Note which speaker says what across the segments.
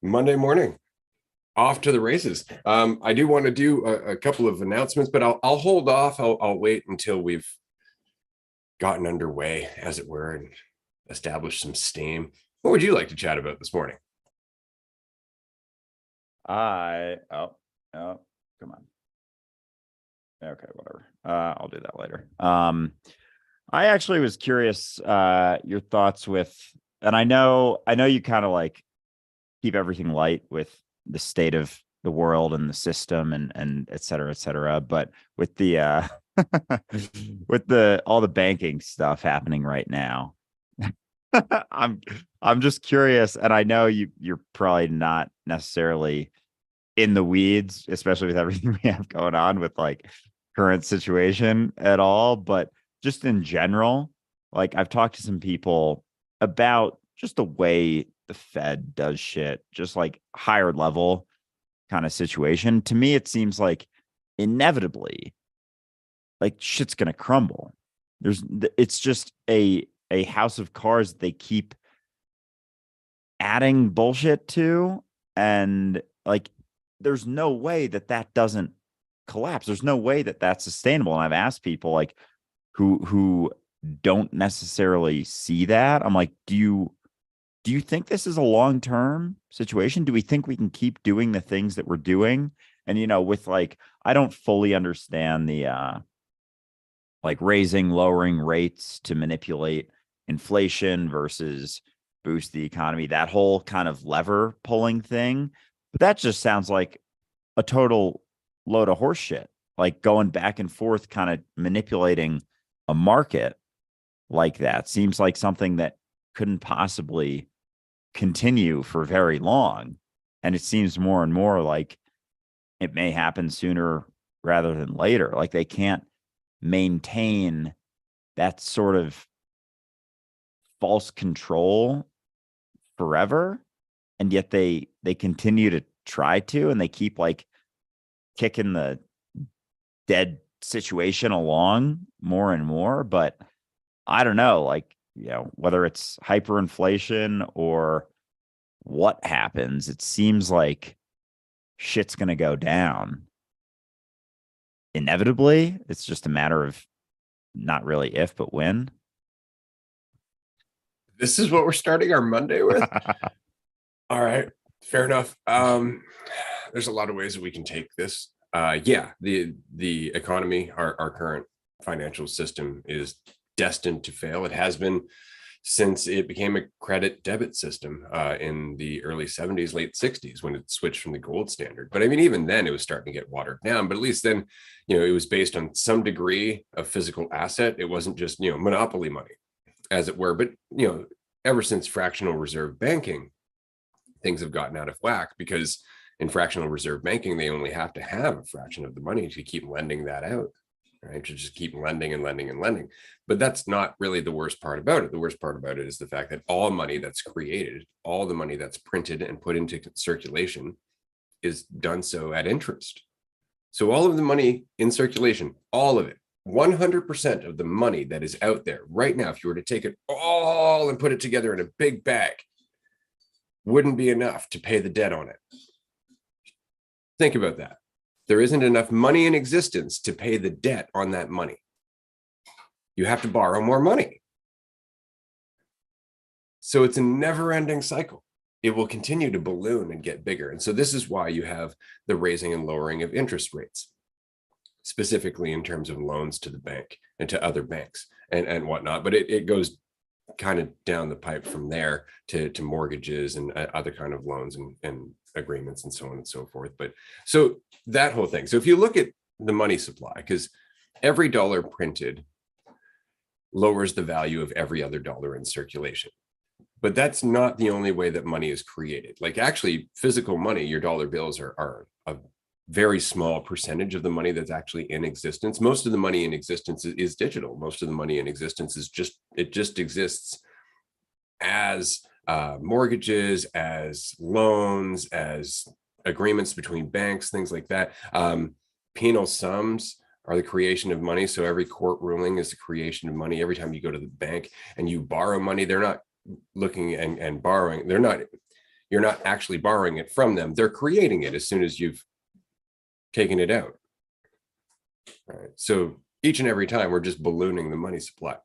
Speaker 1: Monday morning, off to the races. I do want to do a couple of announcements, but I'll hold off. I'll wait until we've gotten underway, as it were, and established some steam. What would you like to chat about this morning?
Speaker 2: Oh, come on. Okay, whatever. I'll do that later. I actually was curious your thoughts with, and I know you kind of like keep everything light with the state of the world and the system and et cetera, but with the with the all the banking stuff happening right now, I'm just curious, and I know you're probably not necessarily in the weeds, especially with everything we have going on with like current situation at all, but just in general, like I've talked to some people about just the way the Fed does shit, just like higher level kind of situation. To me, it seems like inevitably, like shit's gonna crumble. It's just a house of cards they keep adding bullshit to, and like there's no way that doesn't collapse. There's no way that that's sustainable. And I've asked people like who don't necessarily see that. I'm like, do you think this is a long-term situation? Do we think we can keep doing the things that we're doing? And with like, I don't fully understand the like lowering rates to manipulate inflation versus boost the economy, that whole kind of lever pulling thing. But that just sounds like a total load of horse shit, like going back and forth, kind of manipulating a market like that. Seems like something that couldn't possibly continue for very long. And it seems more and more like it may happen sooner rather than later. Like they can't maintain that sort of false control forever. And yet they continue to try to, and they keep like kicking the dead situation along more and more. But I don't know, like, whether it's hyperinflation or what happens, it seems like shit's going to go down inevitably. It's just a matter of not really if, but when.
Speaker 1: This is what we're starting our Monday with. All right, fair enough. There's a lot of ways that we can take this. Yeah, the economy, our current financial system is destined to fail. It has been since it became a credit debit system in the early 70s, late 60s, when it switched from the gold standard. But I mean, even then it was starting to get watered down. But at least then, it was based on some degree of physical asset. It wasn't just, monopoly money, as it were. But, ever since fractional reserve banking, things have gotten out of whack, because in fractional reserve banking, they only have to have a fraction of the money to keep lending that out, right? To just keep lending and lending and lending. But that's not really the worst part about it. The worst part about it is the fact that all money that's created, all the money that's printed and put into circulation, is done so at interest. So all of the money in circulation, all of it, 100% of the money that is out there right now, if you were to take it all and put it together in a big bag, wouldn't be enough to pay the debt on it. Think about that. There isn't enough money in existence to pay the debt on that money. You have to borrow more money. So it's a never-ending cycle. It will continue to balloon and get bigger. And so this is why you have the raising and lowering of interest rates, specifically in terms of loans to the bank and to other banks and whatnot. But it goes kind of down the pipe from there to mortgages and other kind of loans and agreements and so on and so forth. But so that whole thing. So if you look at the money supply, because every dollar printed lowers the value of every other dollar in circulation. But that's not the only way that money is created. Like actually physical money, your dollar bills are a very small percentage of the money that's actually in existence. Most of the money in existence is digital. Most of the money in existence is just exists as mortgages, as loans, as agreements between banks, things like that. Penal sums are the creation of money. So every court ruling is the creation of money. Every time you go to the bank and you borrow money, they're not looking and borrowing. They're not, You're not actually borrowing it from them. They're creating it as soon as you've taken it out. Right. So each and every time we're just ballooning the money supply.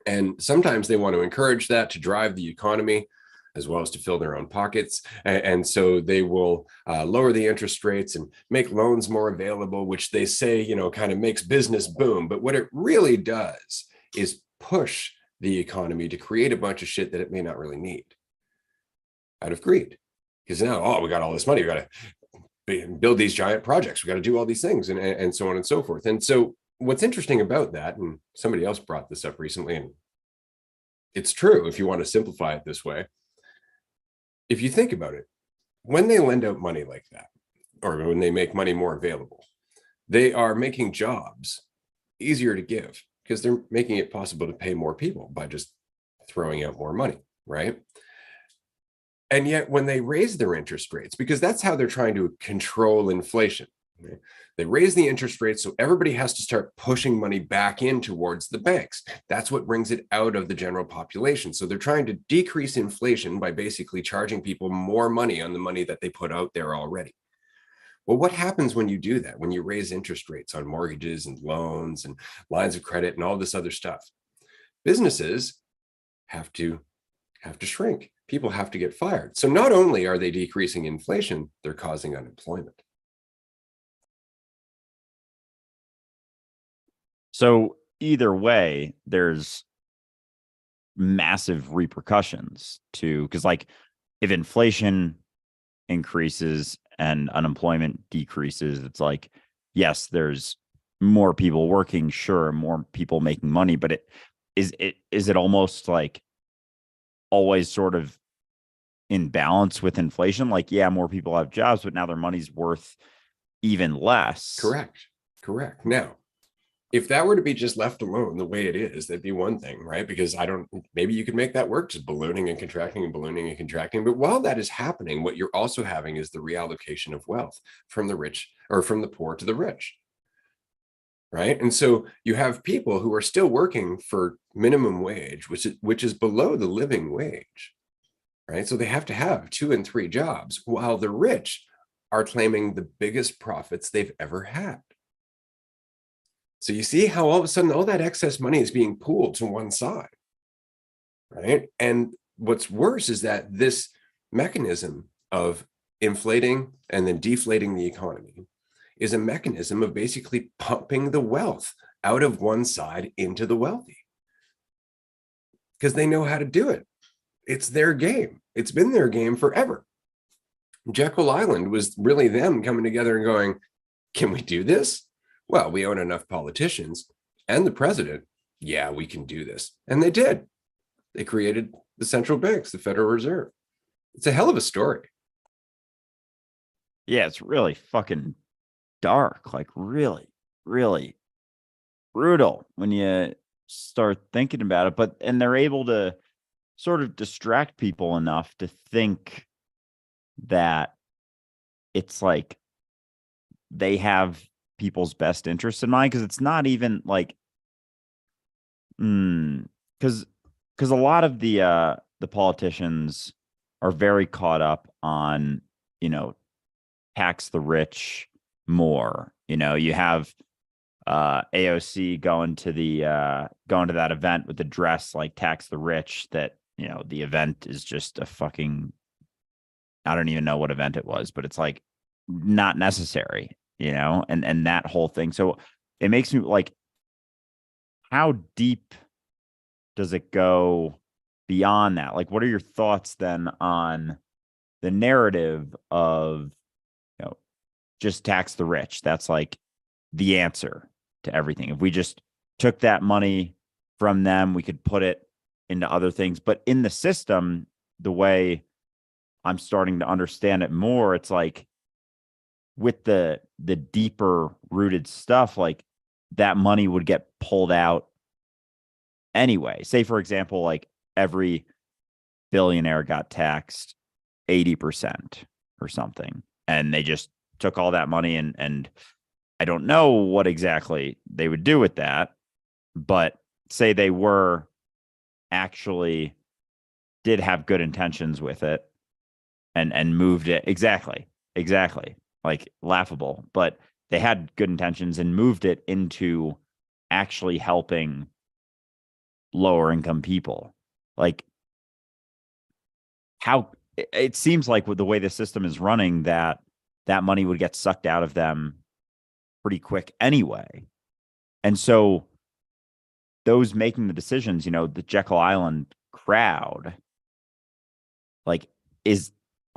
Speaker 1: And sometimes they want to encourage that to drive the economy as well as to fill their own pockets. And so they will lower the interest rates and make loans more available, which they say, kind of makes business boom. But what it really does is push the economy to create a bunch of shit that it may not really need out of greed. Because now, we got all this money. We got to build these giant projects. We got to do all these things and so on and so forth. And so what's interesting about that, and somebody else brought this up recently, and it's true if you want to simplify it this way. If you think about it, when they lend out money like that, or when they make money more available, they are making jobs easier to give because they're making it possible to pay more people by just throwing out more money, right? And yet when they raise their interest rates, because that's how they're trying to control inflation, right? They raise the interest rates so everybody has to start pushing money back in towards the banks. That's what brings it out of the general population. So they're trying to decrease inflation by basically charging people more money on the money that they put out there already. Well, what happens when you do that? When you raise interest rates on mortgages and loans and lines of credit and all this other stuff? Businesses have to shrink. People have to get fired. So not only are they decreasing inflation, they're causing unemployment.
Speaker 2: So either way, there's massive repercussions to, because like if inflation increases and unemployment decreases, it's like, yes, there's more people working, sure, more people making money, but is it almost like always sort of in balance with inflation? Like, yeah, more people have jobs, but now their money's worth even less.
Speaker 1: Correct. Now, if that were to be just left alone the way it is, that'd be one thing, right? Because maybe you could make that work, just ballooning and contracting and ballooning and contracting. But while that is happening, what you're also having is the reallocation of wealth from the rich, or from the poor to the rich, right? And so you have people who are still working for minimum wage, which is below the living wage, right? So they have to have 2 and 3 jobs, while the rich are claiming the biggest profits they've ever had. So you see how all of a sudden all that excess money is being pooled to one side, right? And what's worse is that this mechanism of inflating and then deflating the economy is a mechanism of basically pumping the wealth out of one side into the wealthy, because they know how to do it. It's their game. It's been their game forever. Jekyll Island was really them coming together and going, can we do this? Well, we own enough politicians and the president. Yeah, we can do this. And they did. They created the central banks, the Federal Reserve. It's a hell of a story.
Speaker 2: Yeah, it's really fucking dark, like really, really brutal when you start thinking about it. And they're able to sort of distract people enough to think that it's like they have people's best interests in mind, because it's not even like because a lot of the politicians are very caught up on, tax the rich more. You have AOC going to that event with the dress like tax the rich, that the event is just a fucking, I don't even know what event it was, but it's like not necessary, and that whole thing. So it makes me like, how deep does it go beyond that? Like, what are your thoughts then on the narrative of, just tax the rich? That's like the answer to everything. If we just took that money from them, we could put it into other things. But in the system, the way I'm starting to understand it more, it's like with the deeper rooted stuff, like that money would get pulled out anyway. Say, for example, like every billionaire got taxed 80% or something, and they just took all that money and I don't know what exactly they would do with that, but say they were actually did have good intentions with it, and moved it. Exactly. Like laughable, but they had good intentions and moved it into actually helping lower income people. Like how it seems like with the way the system is running, that money would get sucked out of them pretty quick anyway. And so those making the decisions, the Jekyll Island crowd, like,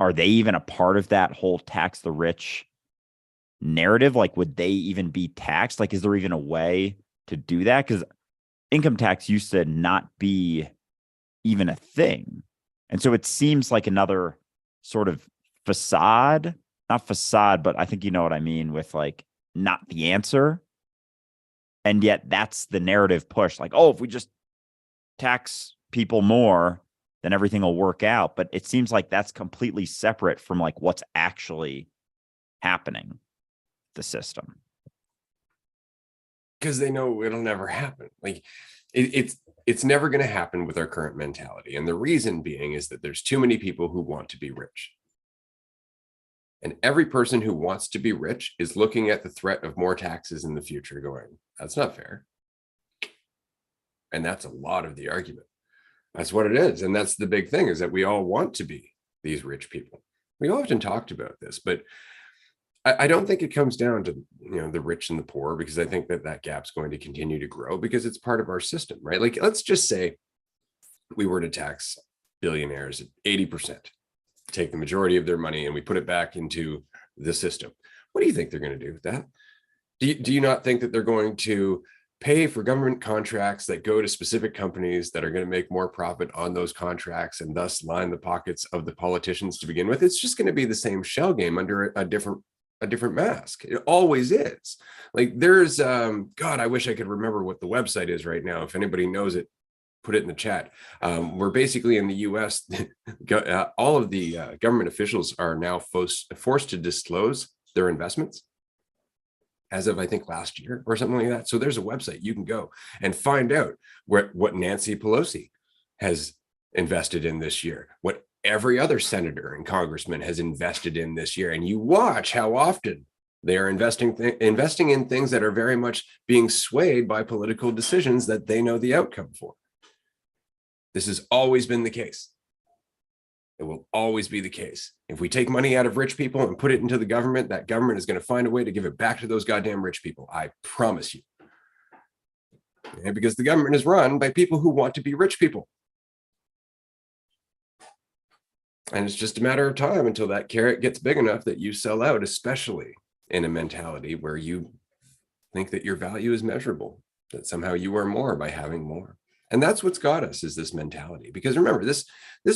Speaker 2: are they even a part of that whole tax the rich narrative? Like, would they even be taxed? Like, is there even a way to do that? Because income tax used to not be even a thing. And so it seems like another sort of facade, not facade, but I think you know what I mean with like not the answer. And yet that's the narrative push. Like, oh, if we just tax people more, then everything will work out. But it seems like that's completely separate from like what's actually happening, the system.
Speaker 1: Because they know it'll never happen. Like it's never going to happen with our current mentality. And the reason being is that there's too many people who want to be rich. And every person who wants to be rich is looking at the threat of more taxes in the future going, that's not fair. And that's a lot of the argument. That's what it is. And that's the big thing, is that we all want to be these rich people. We often talked about this, but I don't think it comes down to the rich and the poor, because I think that gap's going to continue to grow because it's part of our system, right? Like, let's just say we were to tax billionaires at 80%, take the majority of their money, and we put it back into the system. What do you think they're going to do with that? Do you not think that they're going to pay for government contracts that go to specific companies that are going to make more profit on those contracts and thus line the pockets of the politicians to begin with? It's just going to be the same shell game under a different mask. It always is. Like, there's God, I wish I could remember what the website is right now. If anybody knows it, put it in the chat. We're basically in the US, all of the government officials are now forced to disclose their investments as of, I think, last year or something like that. So there's a website you can go and find out what Nancy Pelosi has invested in this year, what every other senator and congressman has invested in this year. And you watch how often they are investing in things that are very much being swayed by political decisions that they know the outcome for. This has always been the case. It will always be the case. If we take money out of rich people and put it into the government, that government is going to find a way to give it back to those goddamn rich people. I promise you. And because the government is run by people who want to be rich people. And it's just a matter of time until that carrot gets big enough that you sell out, especially in a mentality where you think that your value is measurable, that somehow you are more by having more. And that's what's got us, is this mentality. Because remember, this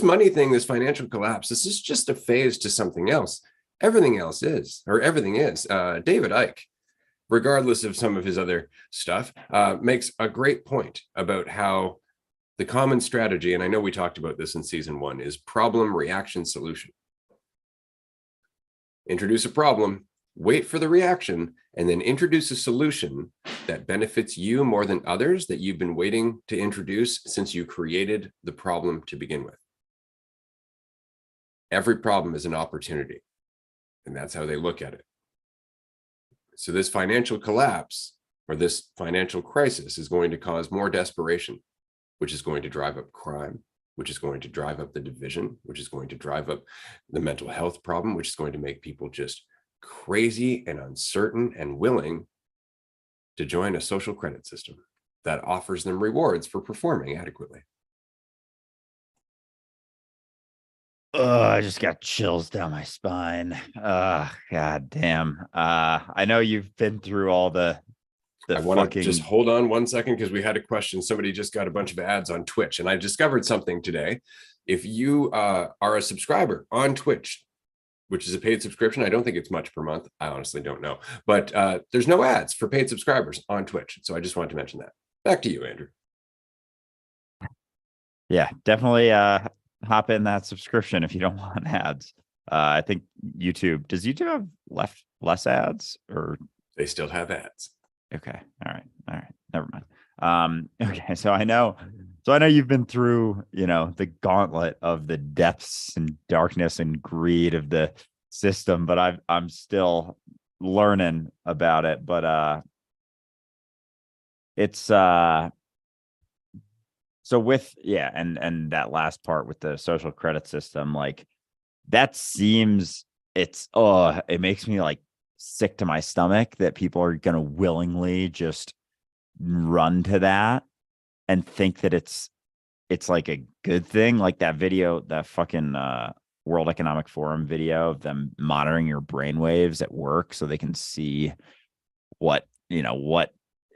Speaker 1: money thing, this financial collapse, this is just a phase to something else. Everything else is, or everything is. David Icke, regardless of some of his other stuff, makes a great point about how the common strategy, and I know we talked about this in season 1, is problem, reaction, solution. Introduce a problem, wait for the reaction, and then introduce a solution that benefits you more than others that you've been waiting to introduce since you created the problem to begin with. Every problem is an opportunity, and that's how they look at it. So this financial collapse, or this financial crisis, is going to cause more desperation, which is going to drive up crime, which is going to drive up the division, which is going to drive up the mental health problem, which is going to make people just crazy and uncertain and willing to join a social credit system that offers them rewards for performing adequately.
Speaker 2: I just got chills down my spine. God damn. I know you've been through all the
Speaker 1: I want to just hold on one second, because we had a question. Somebody just got a bunch of ads on Twitch, and I discovered something today. If you are a subscriber on Twitch, which is a paid subscription, I don't think it's much per month. I honestly don't know, but there's no ads for paid subscribers on Twitch. So I just wanted to mention that. Back to you, Andrew.
Speaker 2: Yeah, definitely hop in that subscription if you don't want ads. I think does YouTube have less ads, or
Speaker 1: They still have ads.
Speaker 2: okay. All right. Never mind. Okay. So I know So I know you've been through, the gauntlet of the depths and darkness and greed of the system, but I'm still learning about it. But it's so with and that last part with the social credit system, like that seems it makes me like sick to my stomach that people are gonna willingly just run to that and think that it's like a good thing. Like that video, that fucking World Economic Forum video of them monitoring your brainwaves at work so they can see what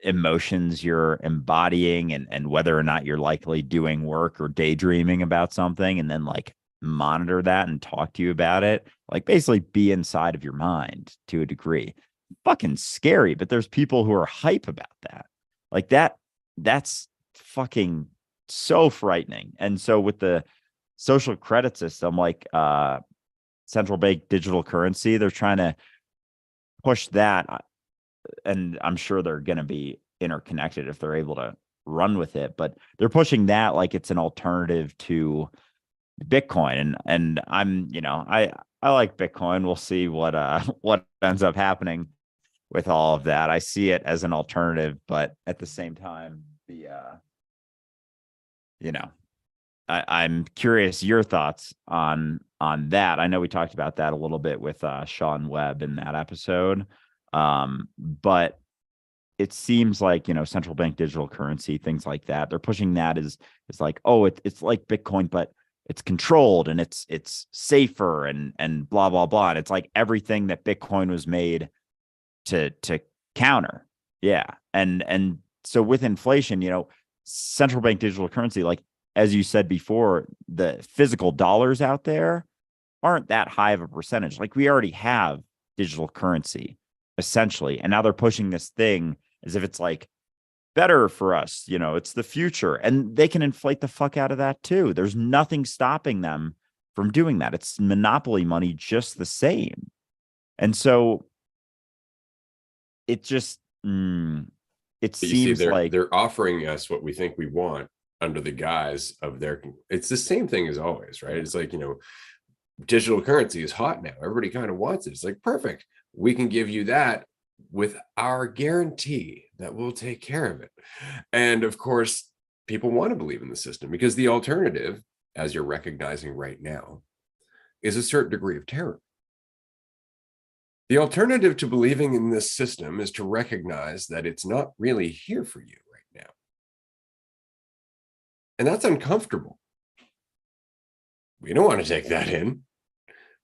Speaker 2: emotions you're embodying and whether or not you're likely doing work or daydreaming about something, and then like monitor that and talk to you about it, like basically be inside of your mind to a degree. Fucking scary, but there's people who are hype about that. Like that's fucking so frightening. And so with the social credit system, like central bank digital currency, they're trying to push that, and I'm sure they're going to be interconnected if they're able to run with it, but they're pushing that like it's an alternative to Bitcoin. And I'm, I like Bitcoin. We'll see what ends up happening with all of that. I see it as an alternative, but at the same time, you know, I'm curious your thoughts on that. I know we talked about that a little bit with Sean Webb in that episode. But it seems like, central bank digital currency, things like that, they're pushing that as like, oh, it's like Bitcoin, but it's controlled and it's safer and blah blah blah. And it's like everything that Bitcoin was made to counter. Yeah. And so with inflation, central bank digital currency, like as you said before, the physical dollars out there aren't that high of a percentage. Like we already have digital currency essentially, and now they're pushing this thing as if it's like better for us, it's the future, and they can inflate the fuck out of that too. There's nothing stopping them from doing that. It's monopoly money just the same. And so it just it
Speaker 1: But you see,
Speaker 2: seems like
Speaker 1: they're offering us what we think we want under the guise of their. It's the same thing as always, right? It's like, digital currency is hot now. Everybody kind of wants it. It's like, perfect. We can give you that with our guarantee that we'll take care of it. And of course, people want to believe in the system because the alternative, as you're recognizing right now, is a certain degree of terror. The alternative to believing in this system is to recognize that it's not really here for you right now. And that's uncomfortable. We don't want to take that in.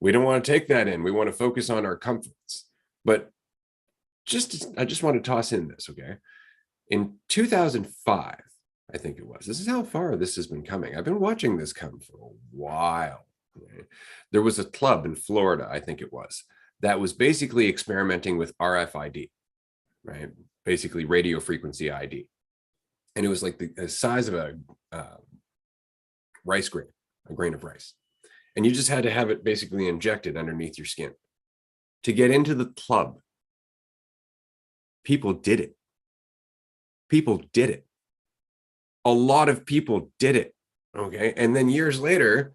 Speaker 1: We don't want to take that in. We want to focus on our comforts. But I just want to toss in this, okay? In 2005, I think it was. This is how far this has been coming. I've been watching this come for a while. Right? There was a club in Florida, I think it was, that was basically experimenting with RFID, right? Basically radio frequency ID. And it was like the size of a rice grain, a grain of rice. And you just had to have it basically injected underneath your skin. To get into the club, people did it. People did it. A lot of people did it. Okay. And then years later,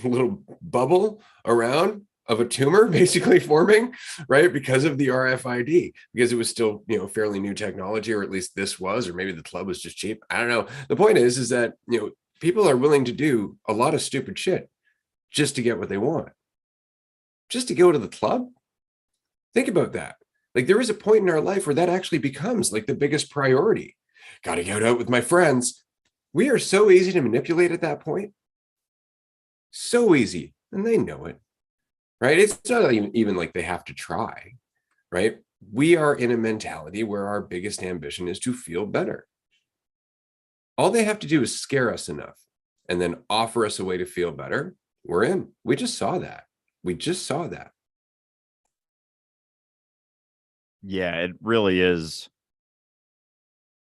Speaker 1: a little bubble around of a tumor basically forming, right? Because of the RFID, because it was still, fairly new technology, or at least this was, or maybe the club was just cheap. I don't know. The point is that, people are willing to do a lot of stupid shit just to get what they want. Just to go to the club? Think about that. Like there is a point in our life where that actually becomes like the biggest priority. Got to get out with my friends. We are so easy to manipulate at that point. So easy. And they know it, right? It's not even like they have to try, right? We are in a mentality where our biggest ambition is to feel better. All they have to do is scare us enough and then offer us a way to feel better. We're in. We just saw that. We just saw that.
Speaker 2: Yeah, it really is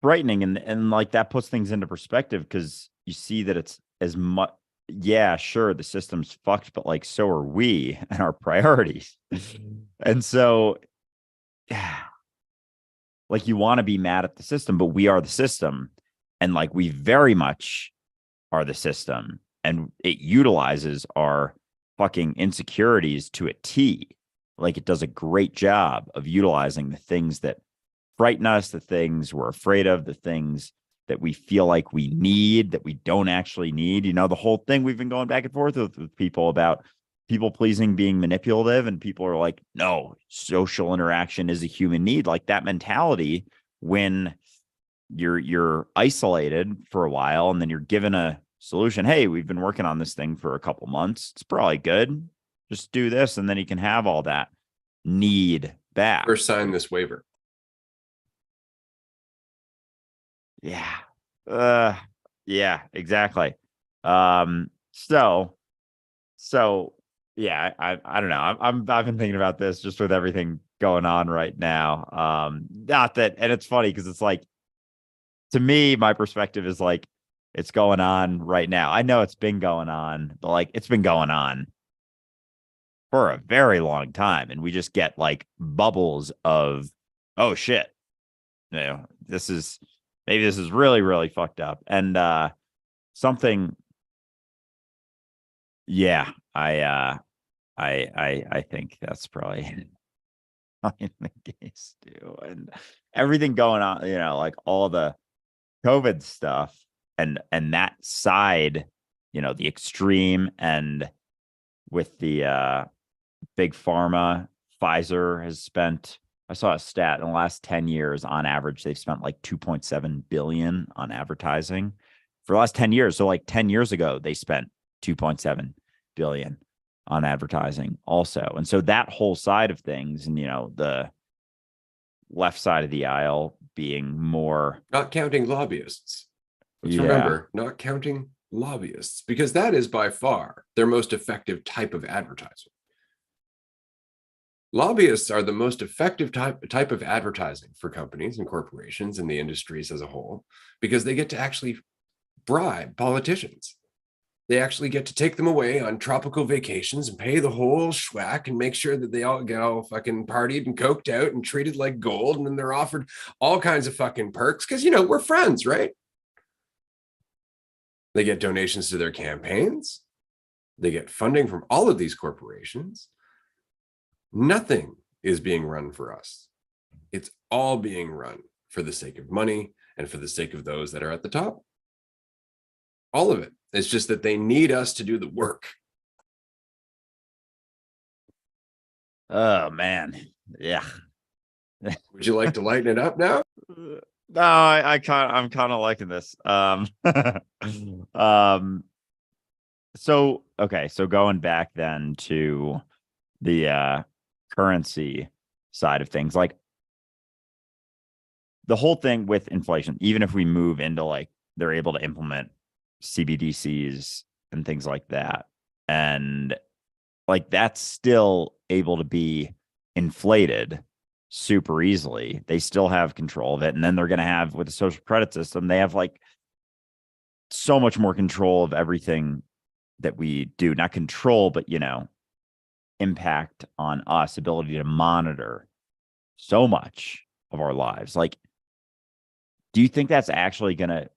Speaker 2: frightening, and like that puts things into perspective because you see that it's as much. Yeah, sure, the system's fucked, but like so are we and our priorities. And so, yeah, like you want to be mad at the system, but we are the system. And like, we very much are the system, and it utilizes our fucking insecurities to a T. Like, it does a great job of utilizing the things that frighten us, the things we're afraid of, the things that we feel like we need that we don't actually need. You know, the whole thing we've been going back and forth with people about people pleasing being manipulative, and people are like, no, social interaction is a human need. Like, that mentality, when you're isolated for a while and then you're given a solution, hey, we've been working on this thing for a couple months, it's probably good, just do this, and then you can have all that need back.
Speaker 1: Or sign this waiver.
Speaker 2: Yeah, exactly. So yeah, I don't know. I've been thinking about this just with everything going on right now. Not that, and it's funny because it's like, to me, my perspective is like, it's going on right now. I know it's been going on, but like, it's been going on for a very long time, and we just get like bubbles of, oh shit, you know, maybe this is really, really fucked up. And something, yeah, I think that's probably the case too. And everything going on, you know, like all the COVID stuff, and that side, you know, the extreme, and with the big pharma, Pfizer has spent, I saw a stat, in the last 10 years, on average, they've spent like 2.7 billion on advertising for the last 10 years. So like 10 years ago, they spent 2.7 billion on advertising also. And so that whole side of things, and, you know, the left side of the aisle being more,
Speaker 1: Not counting lobbyists. Let's
Speaker 2: yeah,
Speaker 1: remember, not counting lobbyists, because that is by far their most effective type of advertising. Lobbyists are the most effective type of advertising for companies and corporations and the industries as a whole, because they get to actually bribe politicians. They actually get to take them away on tropical vacations and pay the whole schwack and make sure that they all get all fucking partied and coked out and treated like gold. And then they're offered all kinds of fucking perks because, you know, we're friends, right? They get donations to their campaigns. They get funding from all of these corporations. Nothing is being run for us. It's all being run for the sake of money and for the sake of those that are at the top. All of it. It's just that they need us to do the work.
Speaker 2: oh man, yeah.
Speaker 1: Would you like to lighten it up now?
Speaker 2: No, I'm kind of liking this. So okay, so going back then to the currency side of things, like the whole thing with inflation, even if we move into like, they're able to implement CBDCs and things like that, and like, that's still able to be inflated super easily. They still have control of it. And then they're going to have, with the social credit system, they have like so much more control of everything that we do. Not control, but, you know, impact on us, ability to monitor so much of our lives. Like, do you think that's actually going to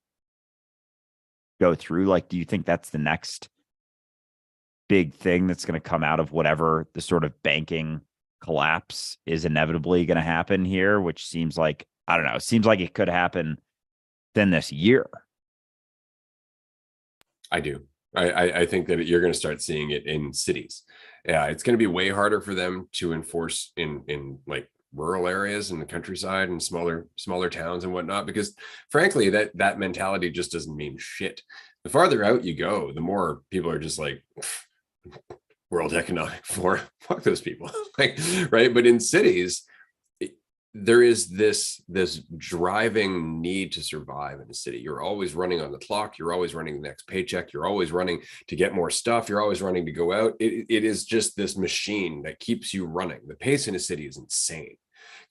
Speaker 2: go through? Like, do you think that's the next big thing that's going to come out of whatever the sort of banking collapse is inevitably going to happen here, which seems like, I don't know, it seems like it could happen then this year?
Speaker 1: I do. I think that you're going to start seeing it in cities. Yeah, it's going to be way harder for them to enforce in like rural areas in the countryside and smaller towns and whatnot, because frankly, that mentality just doesn't mean shit. The farther out you go, the more people are just like, World Economic Forum, fuck those people, like, right? But in cities, there is this driving need to survive in a city. You're always running on the clock. You're always running the next paycheck. You're always running to get more stuff. You're always running to go out. It is just this machine that keeps you running. The pace in a city is insane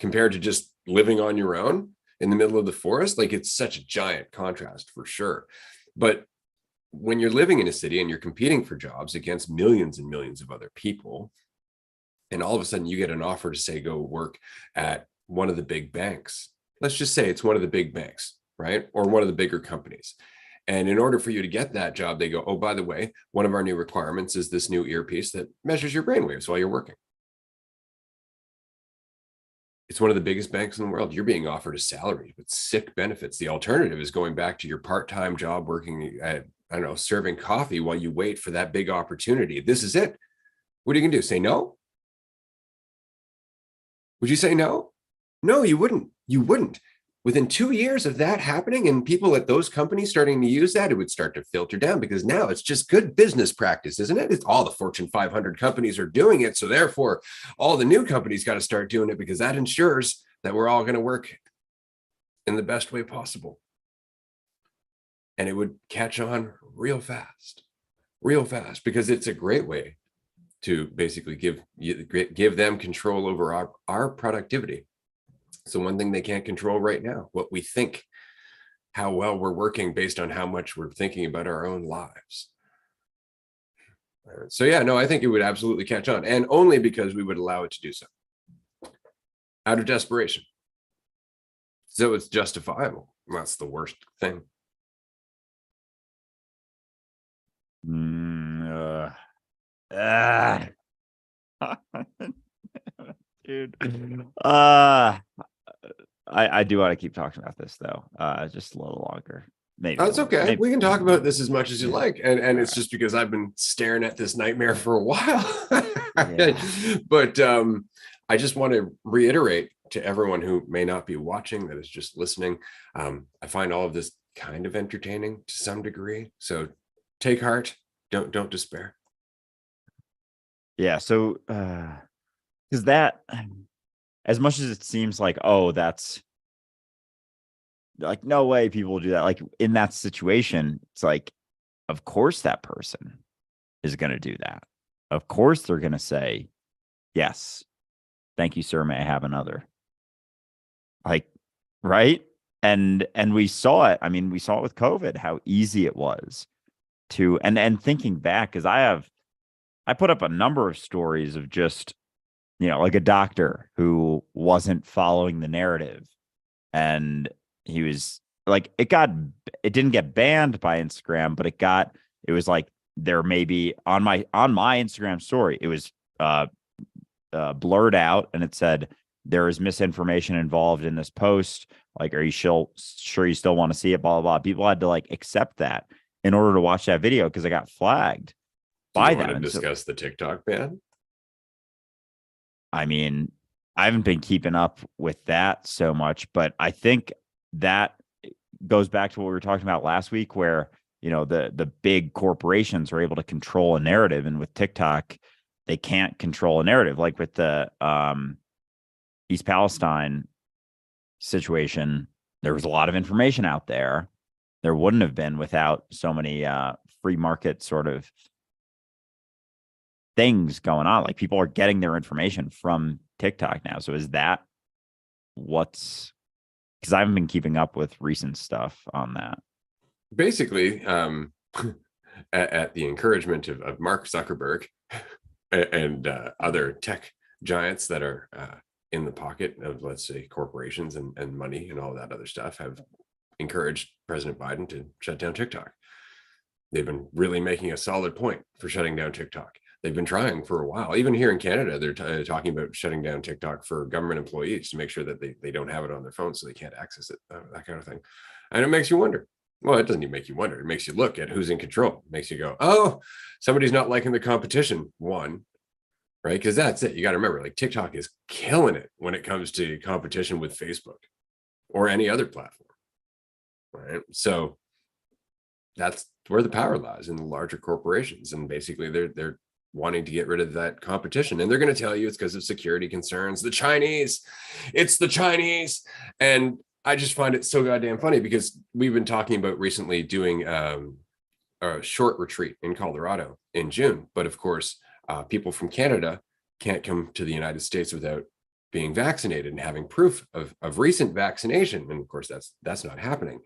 Speaker 1: compared to just living on your own in the middle of the forest. Like, it's such a giant contrast for sure. But when you're living in a city and you're competing for jobs against millions and millions of other people, and all of a sudden you get an offer to say, go work at one of the big banks. Let's just say it's one of the big banks, right? Or one of the bigger companies. And in order for you to get that job, they go, oh, by the way, one of our new requirements is this new earpiece that measures your brainwaves while you're working. It's one of the biggest banks in the world. You're being offered a salary with sick benefits. The alternative is going back to your part-time job working at, I don't know, serving coffee while you wait for that big opportunity. This is it. What are you going to do? Say no? Would you say no? No, you wouldn't. You wouldn't. Within 2 years of that happening and people at those companies starting to use that, it would start to filter down because now it's just good business practice, isn't it? It's all the Fortune 500 companies are doing it. So therefore, all the new companies got to start doing it because that ensures that we're all going to work in the best way possible. And it would catch on real fast because it's a great way to basically give them control over our productivity. So one thing they can't control right now, what we think, how well we're working based on how much we're thinking about our own lives. So yeah, no, I think it would absolutely catch on, and only because we would allow it to do so out of desperation. So it's justifiable. That's the worst thing.
Speaker 2: Dude. I do want to keep talking about this though. Just a little longer. Maybe
Speaker 1: That's okay.
Speaker 2: maybe.
Speaker 1: We can talk about this as much as you like. And it's just because I've been staring at this nightmare for a while. But I just want to reiterate to everyone who may not be watching, that is just listening. I find all of this kind of entertaining to some degree. So take heart. Don't despair.
Speaker 2: Yeah. So because that, as much as it seems like, oh, that's like, no way people will do that. Like in that situation, it's like, of course that person is going to do that. Of course they're going to say, yes, thank you, sir. May I have another? Like, right. And we saw it. I mean, we saw it with COVID, how easy it was to, and thinking back, because I put up a number of stories of just, like a doctor who wasn't following the narrative, and he was like, it didn't get banned by Instagram, but it was like, there may be on my Instagram story, it was blurred out, and it said, there is misinformation involved in this post. Like, are you sure you still want to see it? Blah, blah, blah. People had to like accept that in order to watch that video because I got flagged by them.
Speaker 1: Do you want to discuss the TikTok ban?
Speaker 2: I mean, I haven't been keeping up with that so much, but I think that goes back to what we were talking about last week, where, the big corporations are able to control a narrative. And with TikTok, they can't control a narrative. Like with the East Palestine situation, there was a lot of information out there. There wouldn't have been without so many free market sort of things going on. Like, people are getting their information from TikTok now. So is that because I haven't been keeping up with recent stuff on that.
Speaker 1: Basically, at the encouragement of Mark Zuckerberg and other tech giants that are in the pocket of, let's say, corporations and money and all that other stuff, have encouraged President Biden to shut down TikTok. They've been really making a solid point for shutting down TikTok. They've been trying for a while. Even here in Canada, they're talking about shutting down TikTok for government employees to make sure that they don't have it on their phone, so they can't access it, that kind of thing. And it makes you wonder. Well, it doesn't even make you wonder. It makes you look at who's in control. It makes you go, oh, somebody's not liking the competition. One, right? Because that's it. You got to remember, like, TikTok is killing it when it comes to competition with Facebook or any other platform, right? So that's where the power lies, in the larger corporations. And basically they're wanting to get rid of that competition. And they're going to tell you it's because of security concerns. It's the Chinese. And I just find it so goddamn funny, because we've been talking about recently doing a short retreat in Colorado in June. But of course, people from Canada can't come to the United States without being vaccinated and having proof of recent vaccination. And of course, that's not happening.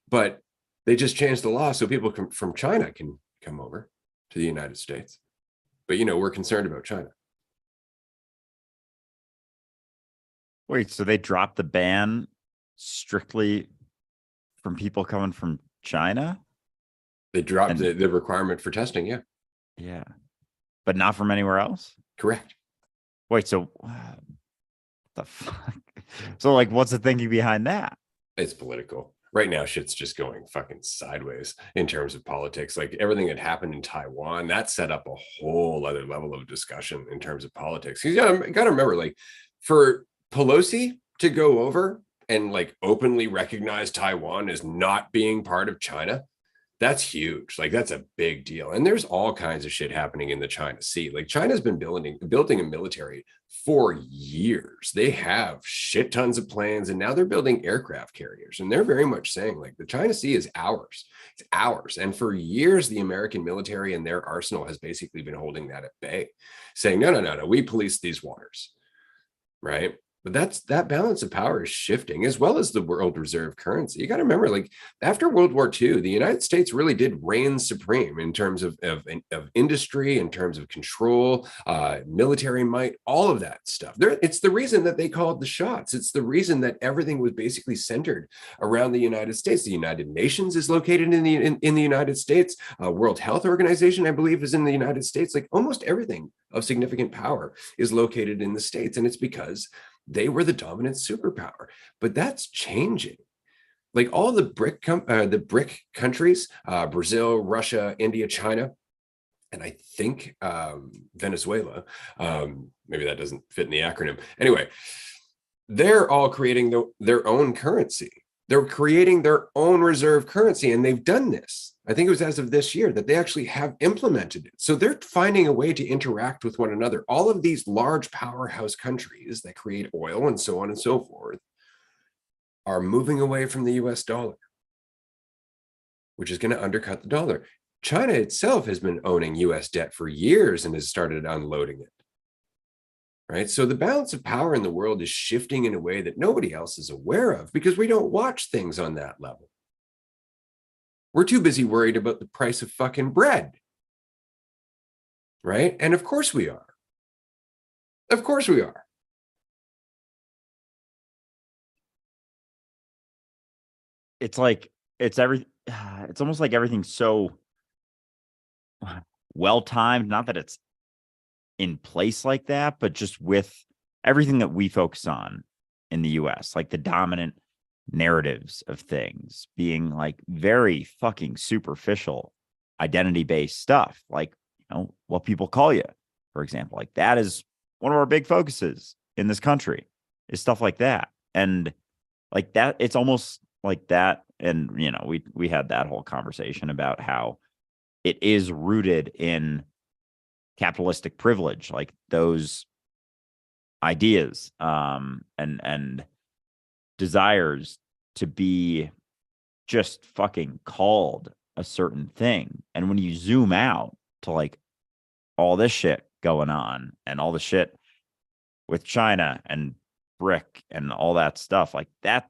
Speaker 1: But they just changed the law so people from China can come over to the United States. But, we're concerned about China.
Speaker 2: Wait, so they dropped the ban strictly from people coming from China.
Speaker 1: They dropped
Speaker 2: And
Speaker 1: the requirement for testing. Yeah,
Speaker 2: yeah, but not from anywhere else.
Speaker 1: correct.
Speaker 2: Wait, so the fuck? So like, what's the thinking behind that?
Speaker 1: It's political. Right now, shit's just going fucking sideways in terms of politics. Like everything that happened in Taiwan, that set up a whole other level of discussion in terms of politics. You gotta remember, like, for Pelosi to go over and like openly recognize Taiwan as not being part of China, that's huge. Like that's a big deal. And there's all kinds of shit happening in the China Sea. Like China's been building a military for years. They have shit tons of plans, and now they're building aircraft carriers. And they're very much saying like the China Sea is ours. It's ours. And for years, the American military and their arsenal has basically been holding that at bay, saying, no, no, no, no, we police these waters. Right. But that balance of power is shifting, as well as the world reserve currency. You got to remember, like after World War II, the United States really did reign supreme in terms of industry, in terms of control, military might, all of that stuff. It's the reason that they called the shots. It's the reason that everything was basically centered around the United States. The United Nations is located in the United States. World Health Organization, I believe, is in the United States. Like almost everything of significant power is located in the States, and it's because they were the dominant superpower. But that's changing. Like all the BRIC countries, Brazil, Russia, India, China, and I think Venezuela. Maybe that doesn't fit in the acronym. Anyway, they're all creating their own currency. They're creating their own reserve currency, and they've done this. I think it was as of this year that they actually have implemented it. So they're finding a way to interact with one another. All of these large powerhouse countries that create oil and so on and so forth are moving away from the US dollar, which is going to undercut the dollar. China itself has been owning US debt for years and has started unloading it. Right. So the balance of power in the world is shifting in a way that nobody else is aware of because we don't watch things on that level. We're too busy worried about the price of fucking bread. Right. And of course we are. Of course we are.
Speaker 2: It's like it's almost like everything's so well timed. Not that it's in place like that, but just with everything that we focus on in the US, like the dominant narratives of things being like very fucking superficial identity based stuff, like, you know, what people call you, for example. Like that is one of our big focuses in this country, is stuff like that. And like that, it's almost like that. And, you know, we had that whole conversation about how it is rooted in capitalistic privilege, like those ideas and desires to be just fucking called a certain thing. And when you zoom out to like all this shit going on and all the shit with China and BRIC and all that stuff like that,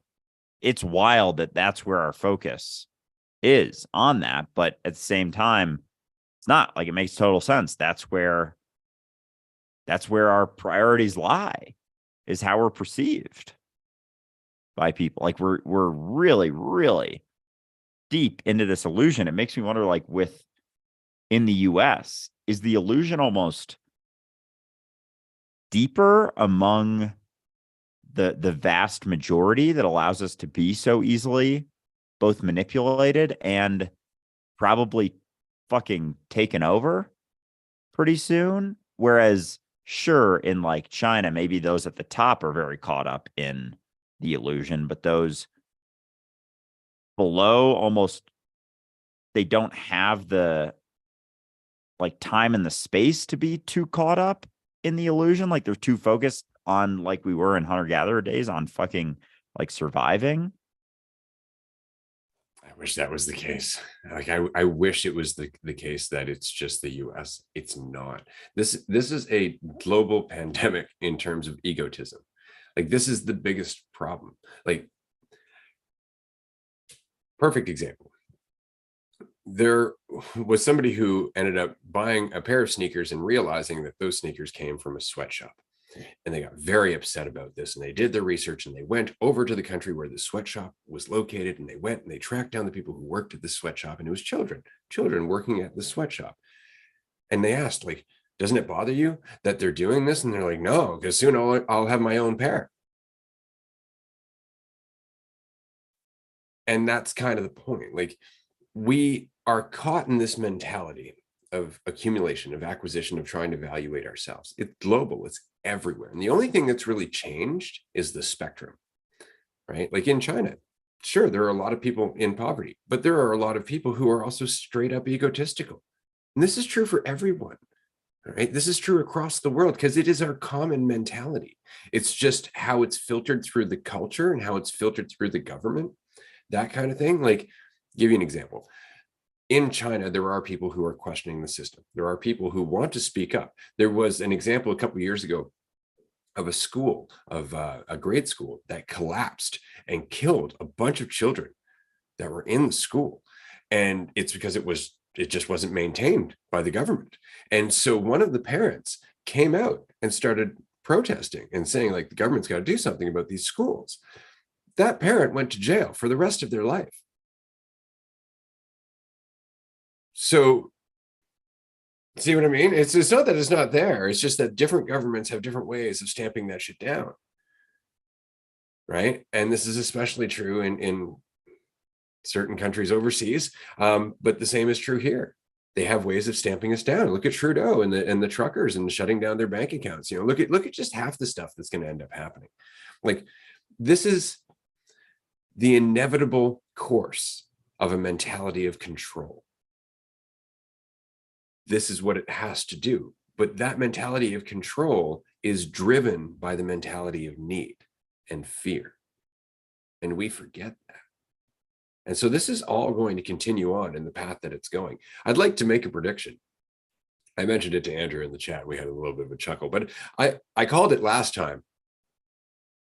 Speaker 2: it's wild that that's where our focus is on that. But at the same time, it's not. Like, it makes total sense. That's where our priorities lie, is how we're perceived by people. Like we're really, really deep into this illusion. It makes me wonder, like, in the US, is the illusion almost deeper among the vast majority that allows us to be so easily both manipulated and probably fucking taken over pretty soon? Whereas, sure, in like China, maybe those at the top are very caught up in the illusion, but those below almost, they don't have the like time and the space to be too caught up in the illusion. Like they're too focused on, like we were in hunter-gatherer days, on fucking like surviving.
Speaker 1: I wish that was the case. Like I wish it was the case that it's just the US. It's not. This is a global pandemic in terms of egotism. Like this is the biggest problem. Like, perfect example. There was somebody who ended up buying a pair of sneakers and realizing that those sneakers came from a sweatshop. And they got very upset about this, and they did their research, and they went over to the country where the sweatshop was located, and they went and they tracked down the people who worked at the sweatshop, and it was children working at the sweatshop. And they asked, like, doesn't it bother you that they're doing this? And they're like, no, because soon I'll have my own pair. And that's kind of the point. Like, we are caught in this mentality of accumulation, of acquisition, of trying to evaluate ourselves. It's global, it's everywhere. And the only thing that's really changed is the spectrum, right? Like in China, sure, there are a lot of people in poverty, but there are a lot of people who are also straight up egotistical. And this is true for everyone, right? This is true across the world because it is our common mentality. It's just how it's filtered through the culture and how it's filtered through the government, that kind of thing. Like, give you an example. In China, there are people who are questioning the system. There are people who want to speak up. There was an example a couple of years ago of a school, of a grade school that collapsed and killed a bunch of children that were in the school. And it's because it just wasn't maintained by the government. And so one of the parents came out and started protesting and saying, like, the government's got to do something about these schools. That parent went to jail for the rest of their life. So, see what I mean? It's not that it's not there. It's just that different governments have different ways of stamping that shit down. Right. And this is especially true in certain countries overseas. But the same is true here. They have ways of stamping us down. Look at Trudeau and the truckers and shutting down their bank accounts. Look at just half the stuff that's going to end up happening. Like, this is the inevitable course of a mentality of control. This is what it has to do. But that mentality of control is driven by the mentality of need and fear. And we forget that. And so this is all going to continue on in the path that it's going. I'd like to make a prediction. I mentioned it to Andrew in the chat. We had a little bit of a chuckle, but I called it last time.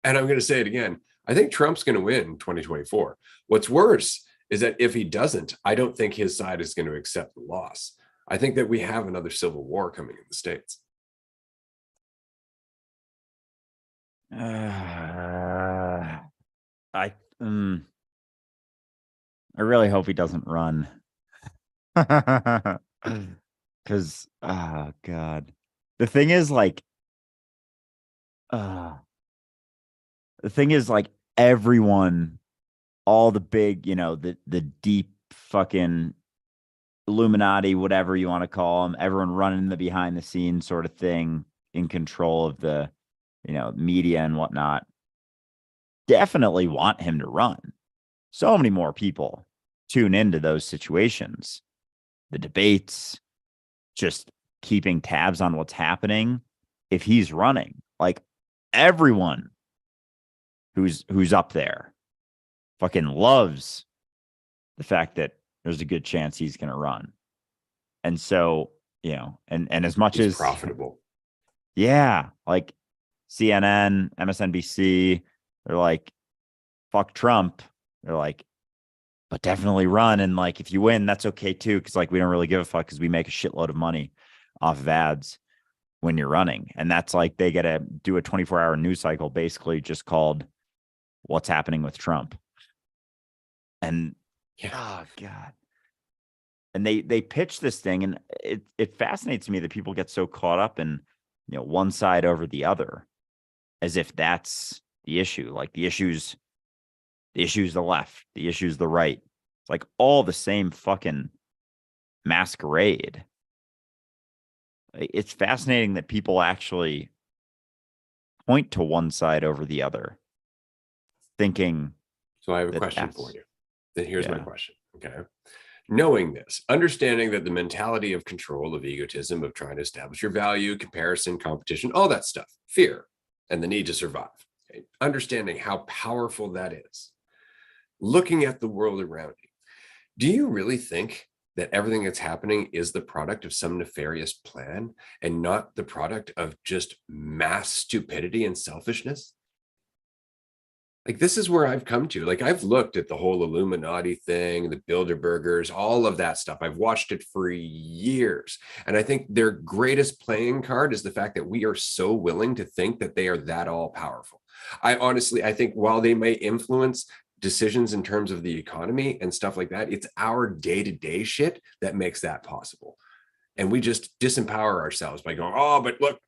Speaker 1: And I'm going to say it again. I think Trump's going to win 2024. What's worse is that if he doesn't, I don't think his side is going to accept the loss. I think that we have another civil war coming in the States.
Speaker 2: I really hope he doesn't run. Because, oh God. The thing is, like, everyone, all the big, the deep fucking Illuminati, whatever you want to call them, everyone running the behind the scenes sort of thing, in control of the, media and whatnot, definitely want him to run. So many more people tune into those situations, the debates, just keeping tabs on what's happening. If he's running, like, everyone who's up there fucking loves the fact that there's a good chance he's going to run. And so, and as much
Speaker 1: He's
Speaker 2: as
Speaker 1: profitable.
Speaker 2: Yeah. Like CNN, MSNBC, they're like, fuck Trump. They're like, but definitely run. And like, if you win, that's okay too. Cause like, we don't really give a fuck because we make a shitload of money off of ads when you're running. And that's like, they get to do a 24-hour news cycle, basically just called What's Happening with Trump. And oh God. And they pitch this thing, and it fascinates me that people get so caught up in, one side over the other, as if that's the issue. Like the issue's the left, the issue's the right. It's like all the same fucking masquerade. It's fascinating that people actually point to one side over the other, thinking.
Speaker 1: So I have a question for you. Then here's my question. Okay. Knowing this, understanding that the mentality of control, of egotism, of trying to establish your value, comparison, competition, all that stuff, fear, and the need to survive. Okay? Understanding how powerful that is. Looking at the world around you, do you really think that everything that's happening is the product of some nefarious plan and not the product of just mass stupidity and selfishness? Like, this is where I've come to. Like, I've looked at the whole Illuminati thing, the Bilderbergers, all of that stuff. I've watched it for years. And I think their greatest playing card is the fact that we are so willing to think that they are that all powerful. I think while they may influence decisions in terms of the economy and stuff like that, it's our day-to-day shit that makes that possible. And we just disempower ourselves by going, oh, but look,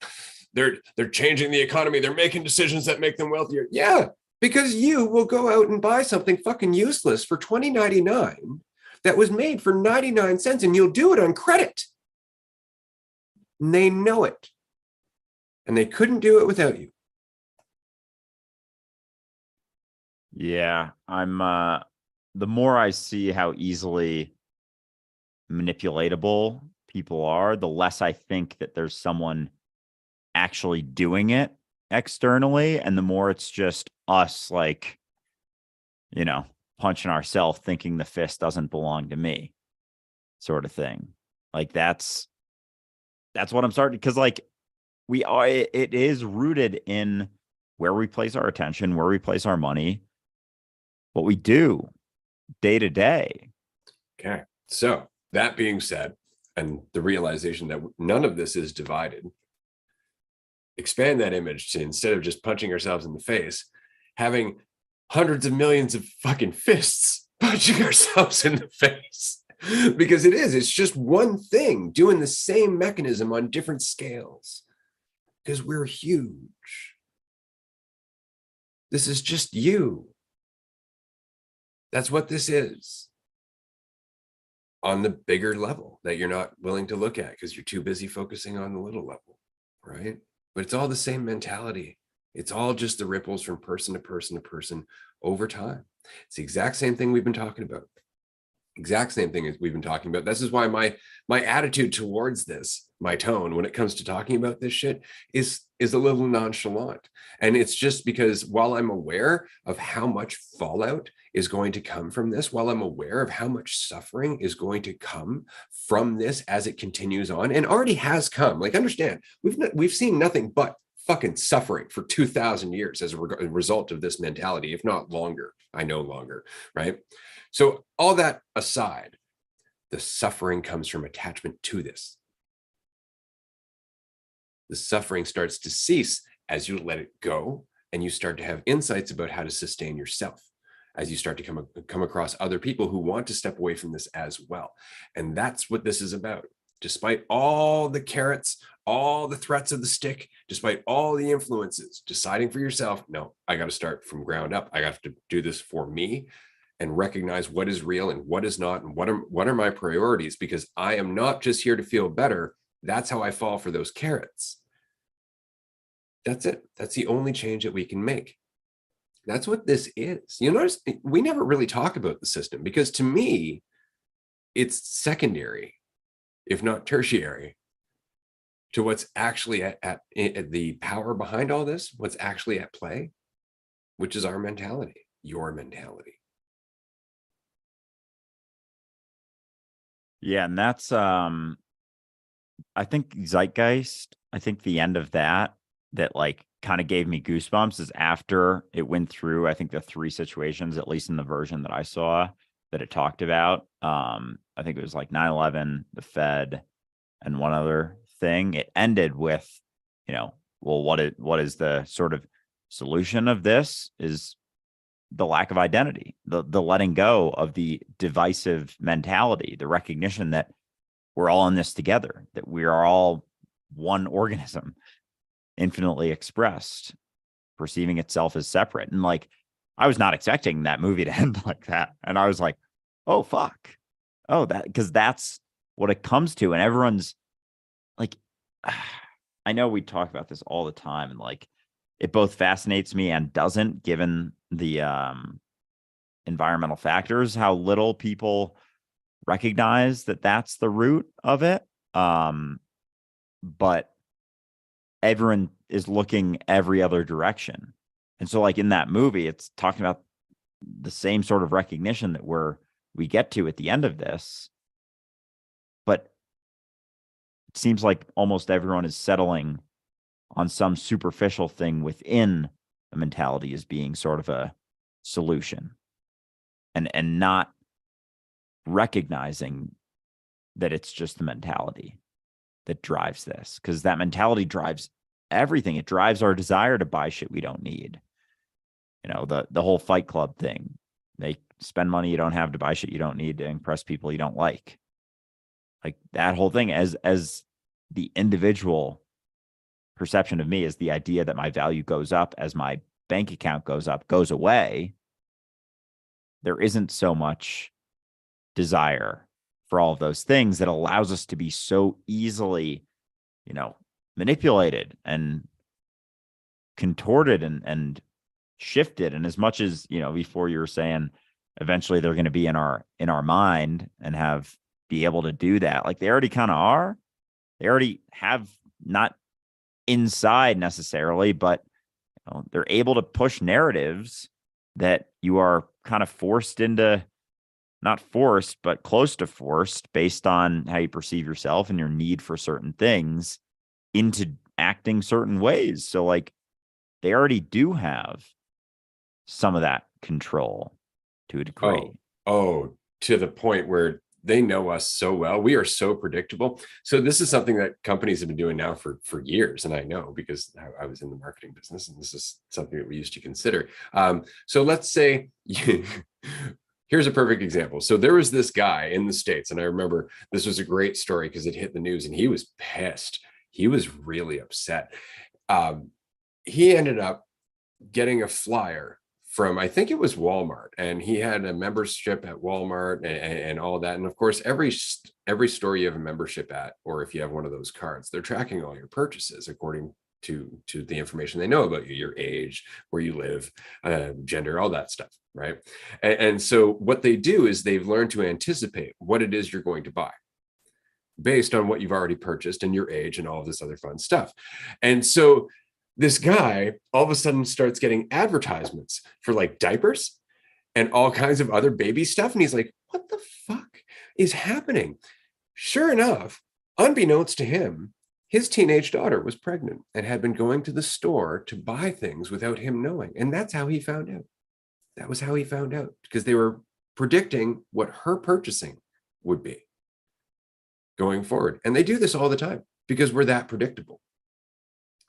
Speaker 1: they're changing the economy. They're making decisions that make them wealthier. Yeah, because you will go out and buy something fucking useless for $20.99 that was made for 99 cents, and you'll do it on credit. And they know it. And they couldn't do it without you.
Speaker 2: Yeah, I'm the more I see how easily manipulatable people are, the less I think that there's someone actually doing it externally, and the more it's just us, like, you know, punching ourselves thinking the fist doesn't belong to me, sort of thing. Like, that's what I'm starting, because like we are, it is rooted in where we place our attention, where we place our money, what we do day to day.
Speaker 1: Okay. So that being said, and the realization that none of this is divided, expand that image to, instead of just punching ourselves in the face, having hundreds of millions of fucking fists punching ourselves in the face. Because it's just one thing doing the same mechanism on different scales. Because we're huge. This is just you. That's what this is. On the bigger level that you're not willing to look at because you're too busy focusing on the little level, right? But it's all the same mentality. It's all just the ripples from person to person to person over time. It's the exact same thing we've been talking about. Exact same thing as we've been talking about. This is why my attitude towards this, my tone when it comes to talking about this shit is a little nonchalant. And it's just because while I'm aware of how much fallout is going to come from this, while I'm aware of how much suffering is going to come from this as it continues on, and already has come, like, understand, we've seen nothing but fucking suffering for 2,000 years as a result of this mentality, if not longer. I know longer, right? So all that aside, the suffering comes from attachment to this. The suffering starts to cease as you let it go, and you start to have insights about how to sustain yourself, as you start to come across other people who want to step away from this as well. And that's what this is about. Despite all the carrots, all the threats of the stick, despite all the influences, deciding for yourself, no, I got to start from ground up. I have to do this for me and recognize what is real and what is not, and what are my priorities, because I am not just here to feel better. That's how I fall for those carrots. That's it. That's the only change that we can make. That's what this is. You notice we never really talk about the system, because to me, it's secondary, if not tertiary, to what's actually at the power behind all this, what's actually at play, which is our mentality, your mentality.
Speaker 2: Yeah, and that's I think Zeitgeist, I think the end of that like kind of gave me goosebumps is after it went through, I think, the three situations, at least in the version that I saw, that it talked about. I think it was like 9/11, the Fed, and one other thing. It ended with, well, what is the sort of solution of this is the lack of identity, the letting go of the divisive mentality, the recognition that we're all in this together, that we are all one organism, infinitely expressed, perceiving itself as separate. And like, I was not expecting that movie to end like that. And I was like, oh, fuck. Oh, because that's what it comes to. And everyone's like, I know we talk about this all the time, and like, it both fascinates me and doesn't, given the environmental factors, how little people recognize that that's the root of it. But everyone is looking every other direction. And so like in that movie, it's talking about the same sort of recognition that we get to at the end of this. But it seems like almost everyone is settling on some superficial thing within the mentality as being sort of a solution, and not recognizing that it's just the mentality that drives this, because that mentality drives everything. It drives our desire to buy shit we don't need. You know, the whole Fight Club thing. They spend money you don't have to buy shit you don't need to impress people you don't like. Like that whole thing, as the individual perception of me is the idea that my value goes up as my bank account goes up, goes away. There isn't so much desire for all of those things that allows us to be so easily, you know, manipulated and contorted and shifted. And as much as, you know, before you were saying eventually they're going to be in our mind and be able to do that, like they already kind of are. They already have, not inside necessarily, but you know, they're able to push narratives that you are kind of forced into, not forced, but close to forced, based on how you perceive yourself and your need for certain things, into acting certain ways. So like they already do have some of that control to a degree.
Speaker 1: Oh, to the point where they know us so well. We are so predictable. So this is something that companies have been doing now for years. And I know because I was in the marketing business, and this is something that we used to consider. So let's say here's a perfect example. So there was this guy in the States, and I remember this was a great story because it hit the news, and he was pissed. He was really upset. He ended up getting a flyer from, I think it was Walmart, and he had a membership at Walmart and all that. And of course, every store you have a membership at, or if you have one of those cards, they're tracking all your purchases according to the information they know about you, your age, where you live, gender, all that stuff, right? And so what they do is they've learned to anticipate what it is you're going to buy based on what you've already purchased and your age and all of this other fun stuff. And so this guy all of a sudden starts getting advertisements for like diapers and all kinds of other baby stuff. And he's like, what the fuck is happening? Sure enough, unbeknownst to him, his teenage daughter was pregnant and had been going to the store to buy things without him knowing. And that's how he found out. That was how he found out, because they were predicting what her purchasing would be going forward. And they do this all the time because we're that predictable.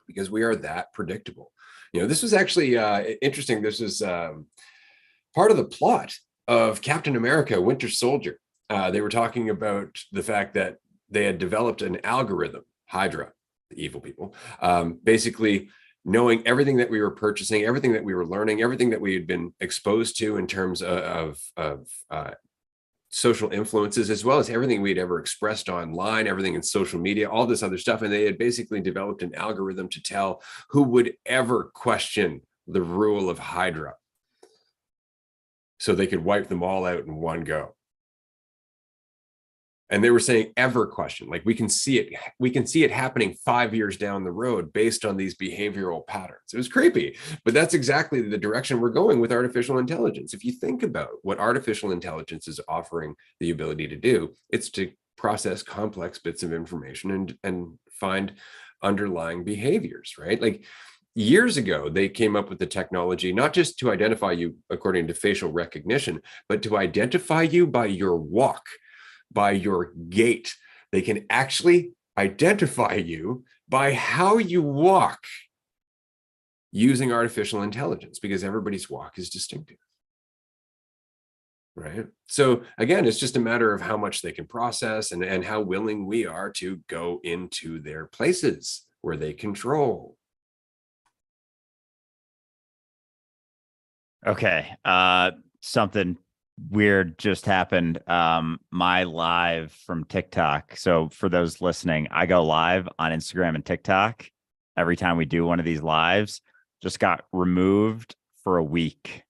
Speaker 1: Because we are that predictable. You know, this was actually interesting. This was part of the plot of Captain America: Winter Soldier. They were talking about the fact that they had developed an algorithm, Hydra, the evil people, basically knowing everything that we were purchasing, everything that we were learning, everything that we had been exposed to in terms of social influences, as well as everything we'd ever expressed online, everything in social media, all this other stuff. And they had basically developed an algorithm to tell who would ever question the rule of Hydra, so they could wipe them all out in one go. And they were saying ever question, like we can see it happening 5 years down the road based on these behavioral patterns. It was creepy, but that's exactly the direction we're going with artificial intelligence. If you think about what artificial intelligence is offering the ability to do, it's to process complex bits of information and find underlying behaviors, right? Like years ago, they came up with the technology, not just to identify you according to facial recognition, but to identify you by your walk, by your gait. They can actually identify you by how you walk using artificial intelligence, because everybody's walk is distinctive, right? So again, it's just a matter of how much they can process and how willing we are to go into their places where they control.
Speaker 2: Okay. Something weird just happened. My live from TikTok. So for those listening, I go live on Instagram and TikTok every time we do one of these lives. Just got removed for a week.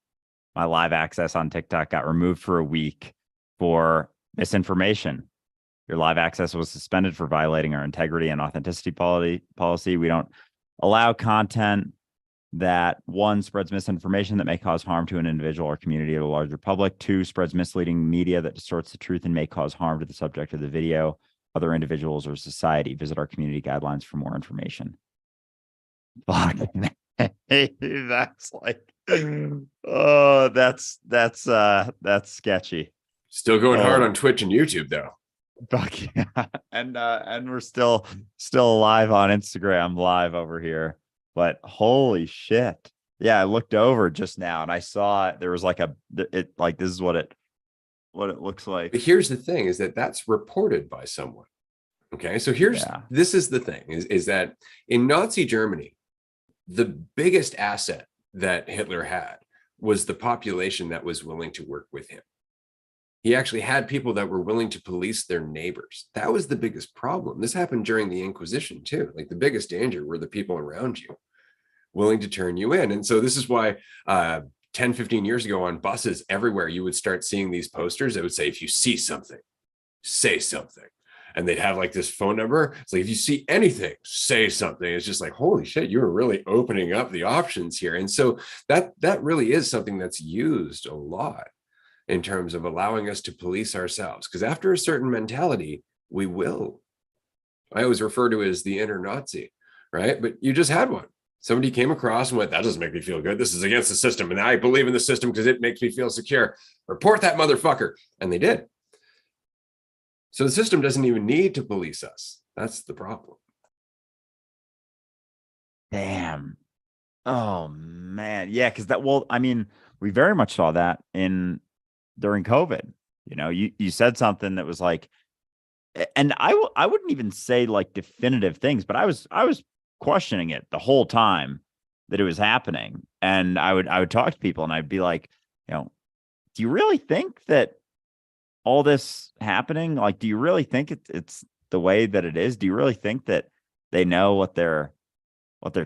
Speaker 2: My live access on TikTok got removed for a week for misinformation. Your live access was suspended for violating our integrity and authenticity policy. We don't allow content that, one, spreads misinformation that may cause harm to an individual or community of a larger public. Two, spreads misleading media that distorts the truth and may cause harm to the subject of the video, other individuals, or society. Visit our community guidelines for more information. Fuck. That's like, oh, that's sketchy.
Speaker 1: Still going hard
Speaker 2: Oh,
Speaker 1: on Twitch and YouTube though.
Speaker 2: fuck yeah. And we're still live on Instagram live over here. But holy shit. Yeah, I looked over just now and I saw there was like it like this is what it looks like.
Speaker 1: But here's the thing is that that's reported by someone. Okay. So
Speaker 2: Yeah.
Speaker 1: this is the thing is that in Nazi Germany, the biggest asset that Hitler had was the population that was willing to work with him. He actually had people that were willing to police their neighbors. That was the biggest problem. This happened during the Inquisition too. Like the biggest danger were the people around you willing to turn you in. And so this is why 10, 15 years ago on buses everywhere, you would start seeing these posters that would say, if you see something, say something. And they'd have like this phone number. It's like, if you see anything, say something. It's just like, holy shit, you were really opening up the options here. And so that really is something that's used a lot in terms of allowing us to police ourselves. Because after a certain mentality, we will. I always refer to it as the inner Nazi, right? But you just had one. Somebody came across and went, that doesn't make me feel good. This is against the system. And I believe in the system because it makes me feel secure. Report that motherfucker. And they did. So the system doesn't even need to police us. That's the problem.
Speaker 2: Damn. Oh man. Yeah, because well, I mean, we very much saw that during COVID. You know, you said something that was like, and I wouldn't even say like definitive things, but I was questioning it the whole time that it was happening. And I would talk to people and I'd be like, you know, do you really think that all this happening, like, do you really think it's the way that it is? Do you really think that they know what they're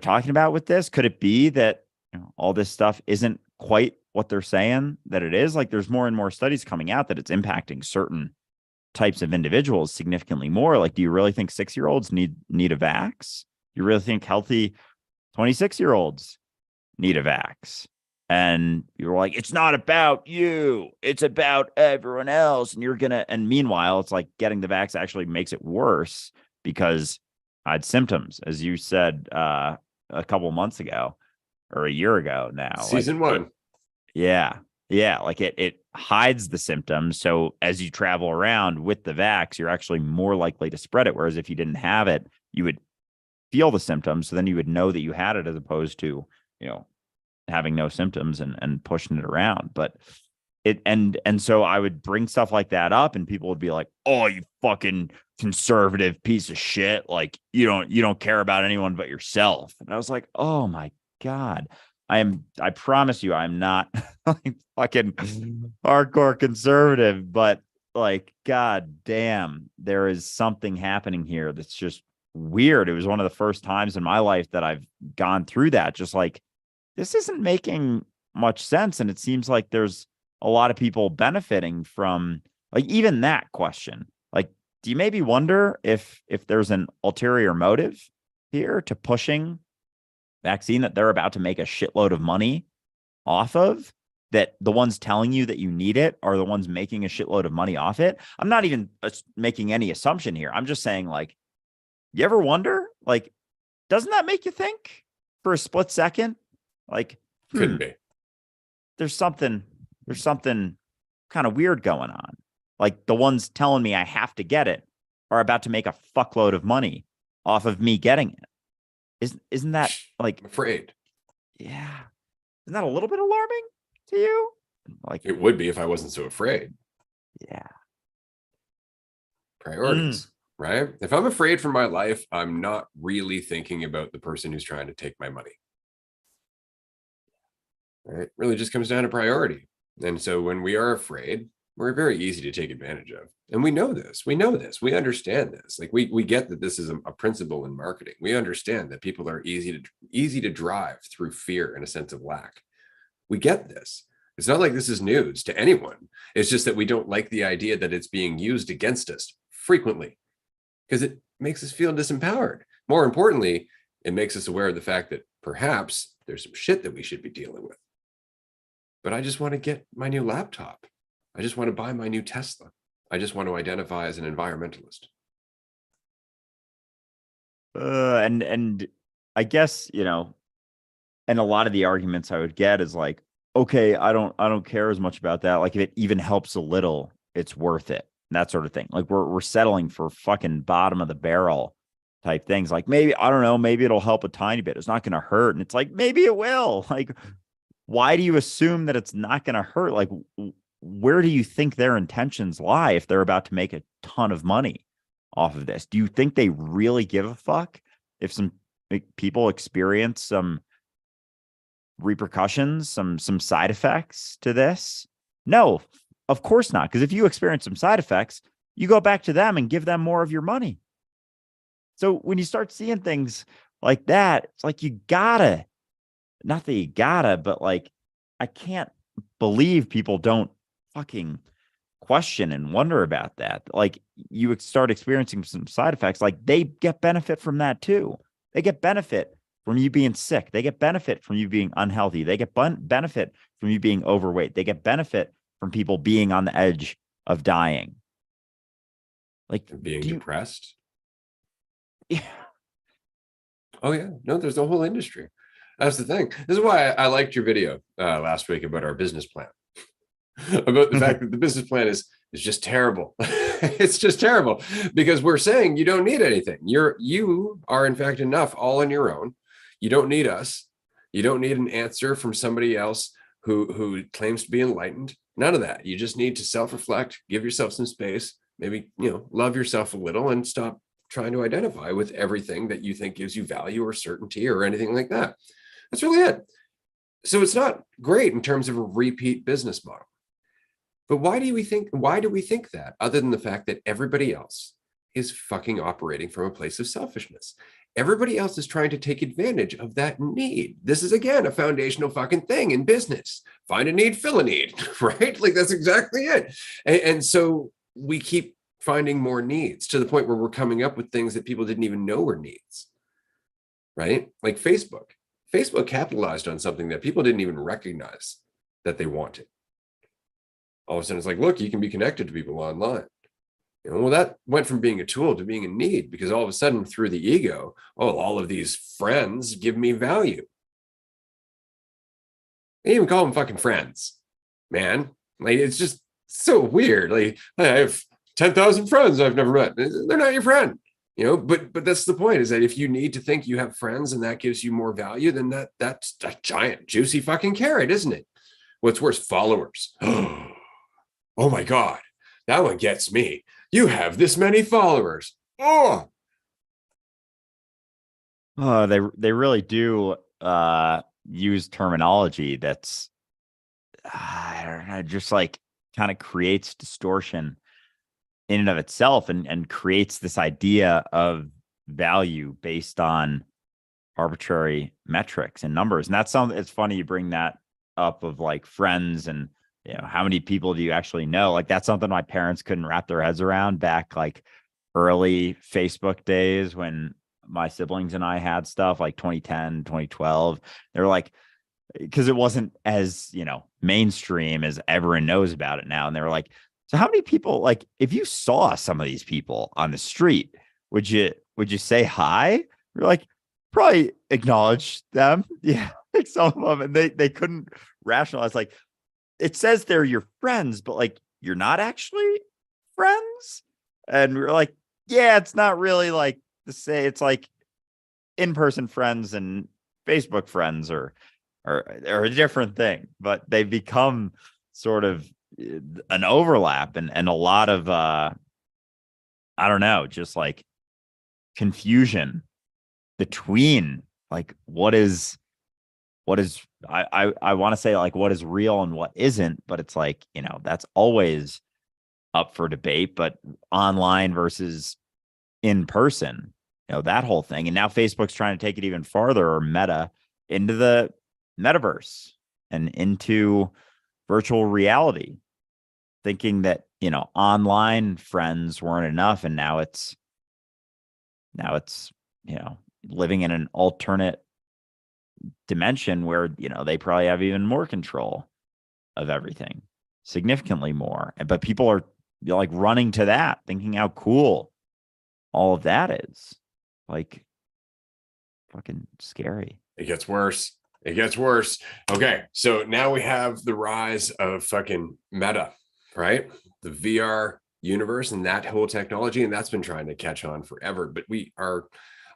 Speaker 2: talking about with this? Could it be that, you know, all this stuff isn't quite what they're saying that it is? Like, there's more and more studies coming out that it's impacting certain types of individuals significantly more. Like, do you really think 6-year-olds need a vax? You really think healthy 26-year-olds need a vax? And you're like, it's not about you, it's about everyone else. And meanwhile, it's like getting the vax actually makes it worse because I had symptoms, as you said a couple months ago or a year ago now.
Speaker 1: Season one.
Speaker 2: Yeah. Yeah. Like it hides the symptoms. So as you travel around with the vax, you're actually more likely to spread it. Whereas if you didn't have it, you would feel the symptoms. So then you would know that you had it as opposed to, you know, having no symptoms and pushing it around. But and so I would bring stuff like that up and people would be like, oh, you fucking conservative piece of shit. Like you don't care about anyone but yourself. And I was like, oh my God. I promise you, I'm not like fucking hardcore conservative, but like, God damn, there is something happening here that's just weird. It was one of the first times in my life that I've gone through that. Just like, this isn't making much sense. And it seems like there's a lot of people benefiting from like even that question. Like, do you maybe wonder if there's an ulterior motive here to pushing vaccine that they're about to make a shitload of money off of, that the ones telling you that you need it are the ones making a shitload of money off it? I'm not even making any assumption here. I'm just saying, like, you ever wonder, like, doesn't that make you think for a split second? Like,
Speaker 1: Couldn't be.
Speaker 2: there's something kind of weird going on. Like the ones telling me I have to get it are about to make a fuckload of money off of me getting it. Isn't that like,
Speaker 1: I'm afraid.
Speaker 2: yeah. Isn't that a little bit alarming to you? Like,
Speaker 1: It would be if I wasn't so afraid.
Speaker 2: yeah.
Speaker 1: Priorities, right? If I'm afraid for my life, I'm not really thinking about the person who's trying to take my money. Right? It really just comes down to priority. And so when we are afraid, we're very easy to take advantage of. And we know this. We know this. We understand this. Like we get that this is a principle in marketing. We understand that people are easy to drive through fear and a sense of lack. We get this. It's not like this is news to anyone. It's just that we don't like the idea that it's being used against us frequently because it makes us feel disempowered. More importantly, it makes us aware of the fact that perhaps there's some shit that we should be dealing with. But I just want to get my new laptop. I just want to buy my new Tesla. I just want to identify as an environmentalist.
Speaker 2: And I guess, you know, And a lot of the arguments I would get is like, okay, I don't care as much about that. Like if it even helps a little, it's worth it. That sort of thing. Like we're settling for fucking bottom of the barrel type things. Like maybe, I don't know, maybe it'll help a tiny bit. It's not going to hurt. And it's like, maybe it will. Like, why do you assume that it's not going to hurt? Like, where do you think their intentions lie if they're about to make a ton of money off of this? Do you think they really give a fuck if some people experience some repercussions, some side effects to this? No, of course not. Because if you experience some side effects, you go back to them and give them more of your money. So when you start seeing things like that, it's like you gotta, not that you gotta, but like I can't believe people don't fucking question and wonder about that. Like you start experiencing some side effects, like they get benefit from that too. They get benefit from you being sick. They get benefit from you being unhealthy. They get benefit from you being overweight. They get benefit from people being on the edge of dying. Like
Speaker 1: Being depressed.
Speaker 2: Yeah.
Speaker 1: Oh yeah, no, there's a whole industry. That's the thing. This is why I liked your video last week about our business plan. About the fact that the business plan is just terrible. It's just terrible because we're saying you don't need anything. You are in fact enough all on your own. You don't need us. You don't need an answer from somebody else who claims to be enlightened. None of that. You just need to self-reflect, give yourself some space, maybe, love yourself a little and stop trying to identify with everything that you think gives you value or certainty or anything like that. That's really it. So it's not great in terms of a repeat business model. But why do we think that, other than the fact that everybody else is fucking operating from a place of selfishness? Everybody else is trying to take advantage of that need. This is, again, a foundational fucking thing in business. Find a need, fill a need, right? Like that's exactly it. And so we keep finding more needs to the point where we're coming up with things that people didn't even know were needs, right? Like Facebook. Facebook capitalized on something that people didn't even recognize that they wanted. All of a sudden it's like, look, you can be connected to people online. Well, that went from being a tool to being a need, because all of a sudden through the ego, all of these friends give me value. They even call them fucking friends, man. Like, it's just so weird. Like, I have 10,000 friends I've never met. They're not your friend, but that's the point, is that if you need to think you have friends and that gives you more value, then that's a giant juicy fucking carrot, isn't it? What's worse, followers. Oh my God, that one gets me. You have this many followers. Oh,
Speaker 2: they really do use terminology that's I don't know, just like kind of creates distortion in and of itself, and creates this idea of value based on arbitrary metrics and numbers. And that's something, it's funny you bring that up of like friends and how many people do you actually know? Like that's something my parents couldn't wrap their heads around back like early Facebook days when my siblings and I had stuff like 2010, 2012. They were like, because it wasn't as, mainstream as everyone knows about it now. And they were like, so how many people, like if you saw some of these people on the street, would you say hi? We're like, probably acknowledge them. Yeah. Like some of them. And they couldn't rationalize, like, it says they're your friends, but like you're not actually friends. And we're like, yeah, it's not really like to say, it's like in-person friends and Facebook friends are a different thing, but they become sort of an overlap and a lot of I don't know, just like confusion between like what is I want to say like what is real and what isn't, but it's like, that's always up for debate, but online versus in person, that whole thing. And now Facebook's trying to take it even farther, or Meta, into the metaverse and into virtual reality, thinking that, online friends weren't enough. And now it's, living in an alternate dimension where, they probably have even more control of everything, significantly more. But people are like running to that, thinking how cool all of that is. Like fucking scary.
Speaker 1: it gets worse. It gets worse. Okay, so now we have the rise of fucking Meta, right? The VR universe and that whole technology, and that's been trying to catch on forever. But we are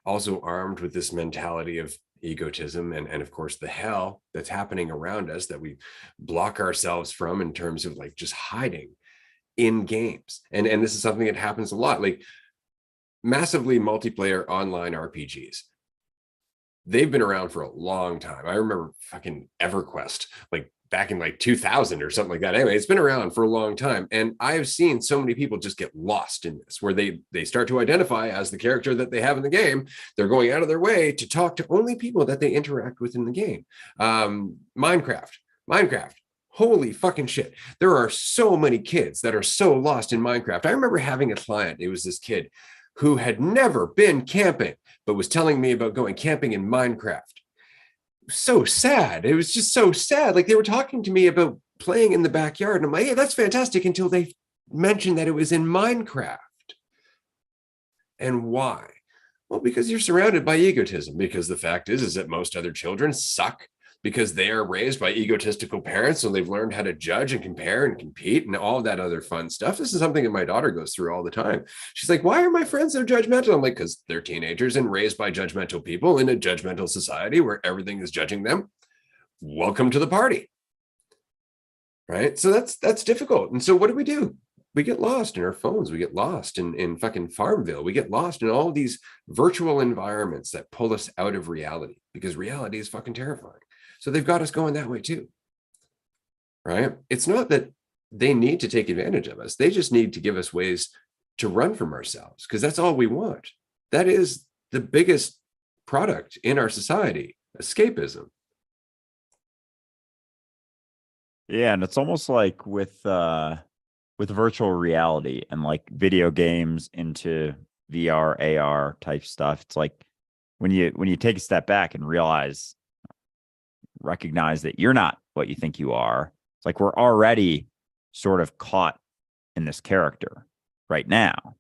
Speaker 1: also armed with this mentality of egotism and of course the hell that's happening around us that we block ourselves from in terms of like just hiding in games. And this is something that happens a lot, like massively multiplayer online RPGs. They've been around for a long time. I remember fucking EverQuest, like back in like 2000 or something like that. Anyway, it's been around for a long time. And I've seen so many people just get lost in this, where they start to identify as the character that they have in the game. They're going out of their way to talk to only people that they interact with in the game. Minecraft. Holy fucking shit. There are so many kids that are so lost in Minecraft. I remember having a client, it was this kid who had never been camping, but was telling me about going camping in Minecraft. So sad. It was just so sad. Like they were talking to me about playing in the backyard. And I'm like, hey, that's fantastic, until they mentioned that it was in Minecraft. And why? Well, because you're surrounded by egotism. Because the fact is that most other children suck because they are raised by egotistical parents. So they've learned how to judge and compare and compete and all that other fun stuff. This is something that my daughter goes through all the time. She's like, why are my friends so judgmental? I'm like, because they're teenagers and raised by judgmental people in a judgmental society where everything is judging them. Welcome to the party. Right? So that's difficult. And so what do? We get lost in our phones. We get lost in fucking Farmville. We get lost in all these virtual environments that pull us out of reality, because reality is fucking terrifying. So they've got us going that way too, right? It's not that they need to take advantage of us. They just need to give us ways to run from ourselves, because that's all we want. That is the biggest product in our society, escapism.
Speaker 2: Yeah, and it's almost like with virtual reality and like video games into VR, AR type stuff. It's like when you take a step back and recognize that you're not what you think you are. It's like we're already sort of caught in this character right now.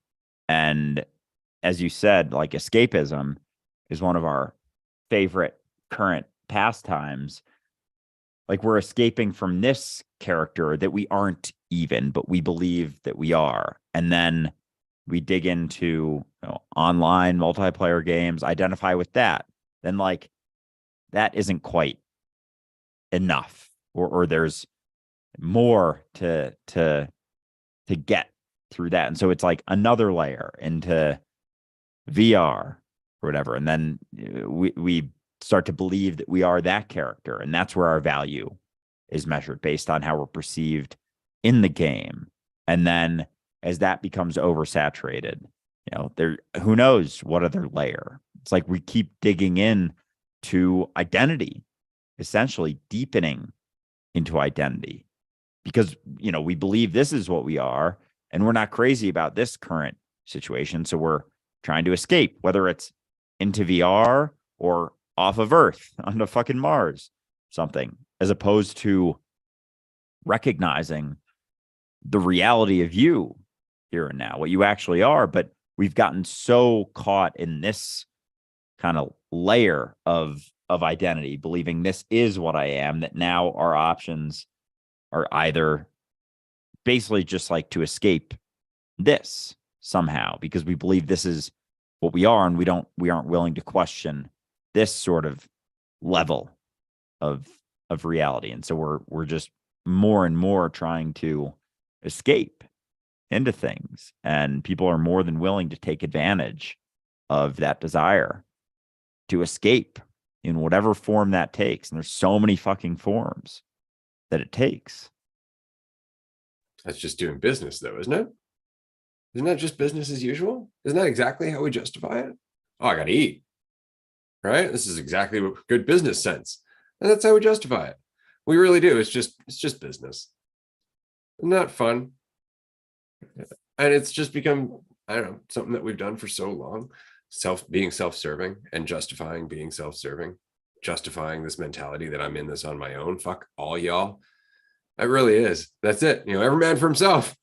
Speaker 2: And as you said, like escapism is one of our favorite current pastimes. Like we're escaping from this character that we aren't even, but we believe that we are. And then we dig into online multiplayer games, identify with that. Then like that isn't quite enough, or there's more to get through that. And so it's like another layer into VR or whatever. And then we start to believe that we are that character. And that's where our value is measured based on how we're perceived in the game. And then as that becomes oversaturated, who knows what other layer. It's like we keep digging in to identity, essentially deepening into identity, because we believe this is what we are, and we're not crazy about this current situation. So we're trying to escape, whether it's into VR or off of Earth onto fucking Mars, something, as opposed to recognizing the reality of you here and now, what you actually are. But we've gotten so caught in this kind of layer of identity, believing this is what I am, that now our options are either basically just like to escape this somehow, because we believe this is what we are, and we aren't willing to question this sort of level of reality. And so we're just more and more trying to escape into things, and people are more than willing to take advantage of that desire to escape in whatever form that takes. And there's so many fucking forms that it takes.
Speaker 1: That's just doing business though, isn't it? Isn't that just business as usual? Isn't that exactly how we justify it? Oh, I gotta eat, right? This is exactly what good business sense. And that's how we justify it. We really do. It's just business. Not fun. And it's just become, I don't know, something that we've done for so long. Being self-serving and justifying being self-serving, justifying this mentality that I'm in this on my own. Fuck all y'all. It really is. That's it. Every man for himself.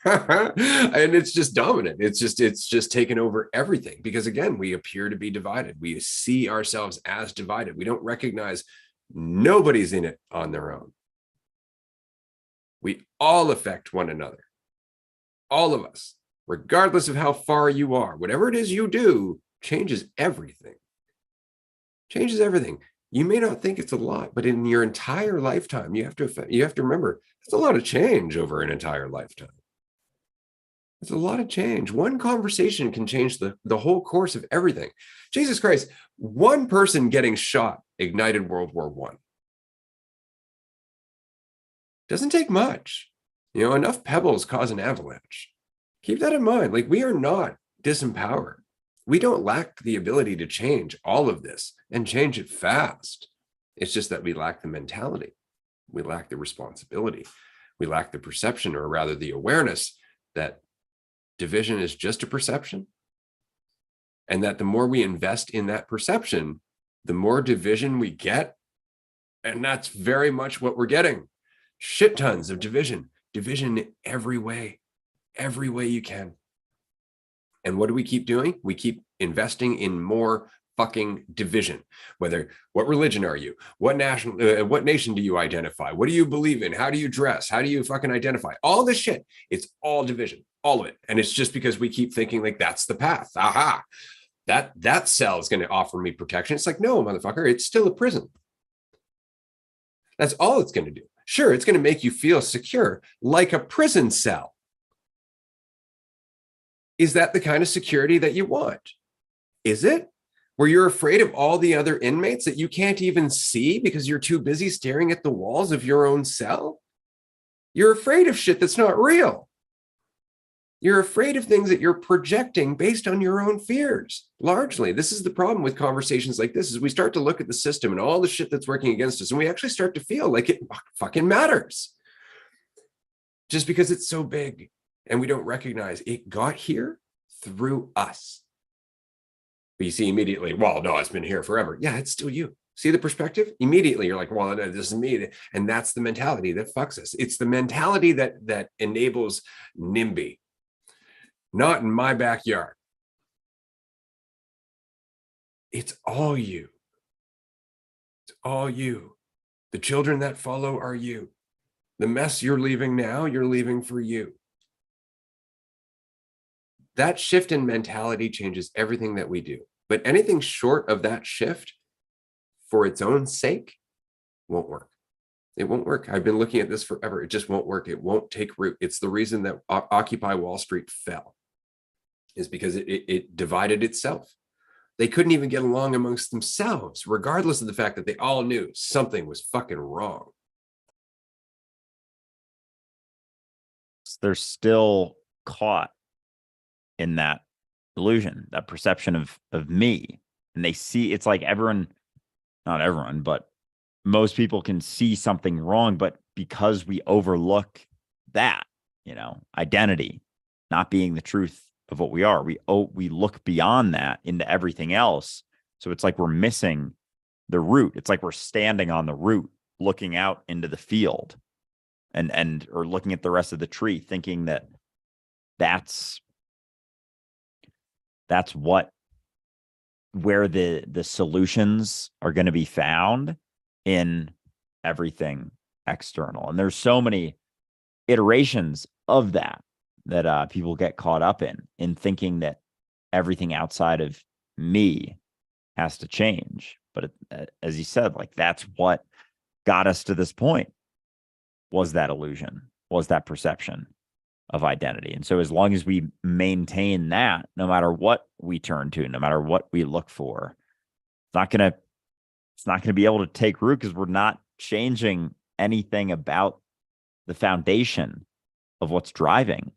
Speaker 1: And it's just dominant. It's just taken over everything, because again, we appear to be divided. We see ourselves as divided. We don't recognize Nobody's in it on their own. We all affect one another. All of us, regardless of how far you are, whatever it is you do changes everything. Changes everything. You may not think it's a lot, but in your entire lifetime, you have to remember it's a lot of change over an entire lifetime. It's a lot of change. One conversation can change the whole course of everything. Jesus Christ, one person getting shot ignited World War I. Doesn't take much. Enough pebbles cause an avalanche. Keep that in mind. Like, we are not disempowered. We don't lack the ability to change all of this and change it fast. It's just that we lack the mentality. We lack the responsibility. We lack the perception, or rather the awareness, that division is just a perception. And that the more we invest in that perception, the more division we get. And that's very much what we're getting. Shit tons of division. Division every way you can. And what do we keep doing? We keep investing in more fucking division. What religion are you? What nation do you identify? What do you believe in? How do you dress? How do you fucking identify? All this shit. It's all division, all of it. And it's just because we keep thinking like that's the path. Aha. That cell is going to offer me protection. It's like, no, motherfucker, it's still a prison. That's all it's going to do. Sure, it's going to make you feel secure, like a prison cell. Is that the kind of security that you want? Is it? Where you're afraid of all the other inmates that you can't even see because you're too busy staring at the walls of your own cell? You're afraid of shit that's not real. You're afraid of things that you're projecting based on your own fears. Largely, this is the problem with conversations like this, is we start to look at the system and all the shit that's working against us, and we actually start to feel like it fucking matters. Just because it's so big and we don't recognize it got here through us. But you see immediately, well, no, it's been here forever. Yeah, it's still you. See the perspective? Immediately, you're like, well, no, this is me. And that's the mentality that fucks us. It's the mentality that enables NIMBY. Not in my backyard. It's all you. It's all you. The children that follow are you. The mess you're leaving now, you're leaving for you. That shift in mentality changes everything that we do. But anything short of that shift for its own sake won't work. It won't work. I've been looking at this forever. It just won't work. It won't take root. It's the reason that Occupy Wall Street fell, is because it divided itself. They couldn't even get along amongst themselves, regardless of the fact that they all knew something was fucking wrong.
Speaker 2: They're still caught in that illusion, that perception of me. And they see, it's like everyone, not everyone, but most people can see something wrong, but because we overlook that, identity not being the truth of what we are, we look beyond that into everything else. So it's like we're missing the root. It's like we're standing on the root, looking out into the field or looking at the rest of the tree, thinking that that's where the solutions are going to be found in everything external. And there's so many iterations of that people get caught up in thinking that everything outside of me has to change. But as you said, like, that's what got us to this point, was that illusion, was that perception of identity. And so as long as we maintain that, no matter what we turn to, no matter what we look for, it's not going to be able to take root, because we're not changing anything about the foundation of what's driving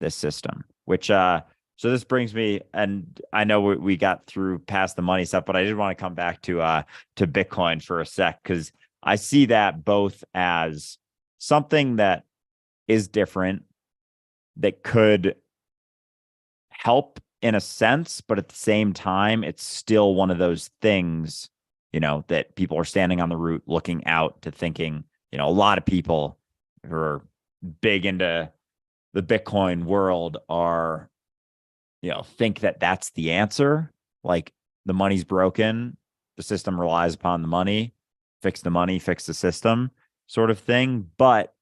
Speaker 2: this system, which so this brings me, and I know we got through past the money stuff, but I did want to come back to Bitcoin for a sec, because I see that both as something that is different, that could help in a sense, but at the same time, it's still one of those things, that people are standing on the route, looking out to thinking, a lot of people who are big into the Bitcoin world are, think that that's the answer. Like, the money's broken, the system relies upon the money, fix the money, fix the system sort of thing. But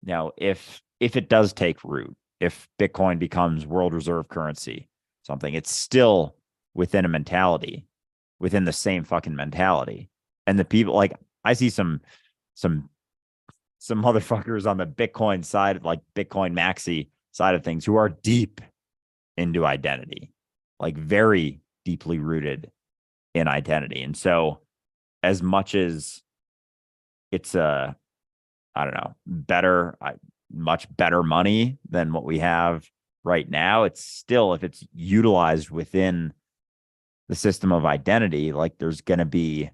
Speaker 2: if it does take root, if Bitcoin becomes world reserve currency, something, it's still within a mentality, within the same fucking mentality. And the people, like, I see some motherfuckers on the Bitcoin side, like Bitcoin maxi side of things, who are deep into identity, like very deeply rooted in identity. And so as much as it's I don't know, much better money than what we have right now, it's still, if it's utilized within the system of identity, like there's going to be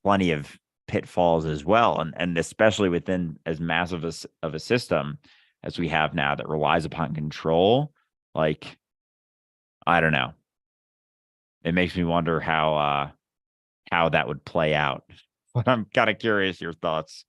Speaker 2: plenty of pitfalls as well. And especially within as massive of a system as we have now that relies upon control, like, I don't know. It makes me wonder how that would play out. But I'm kind of curious your thoughts.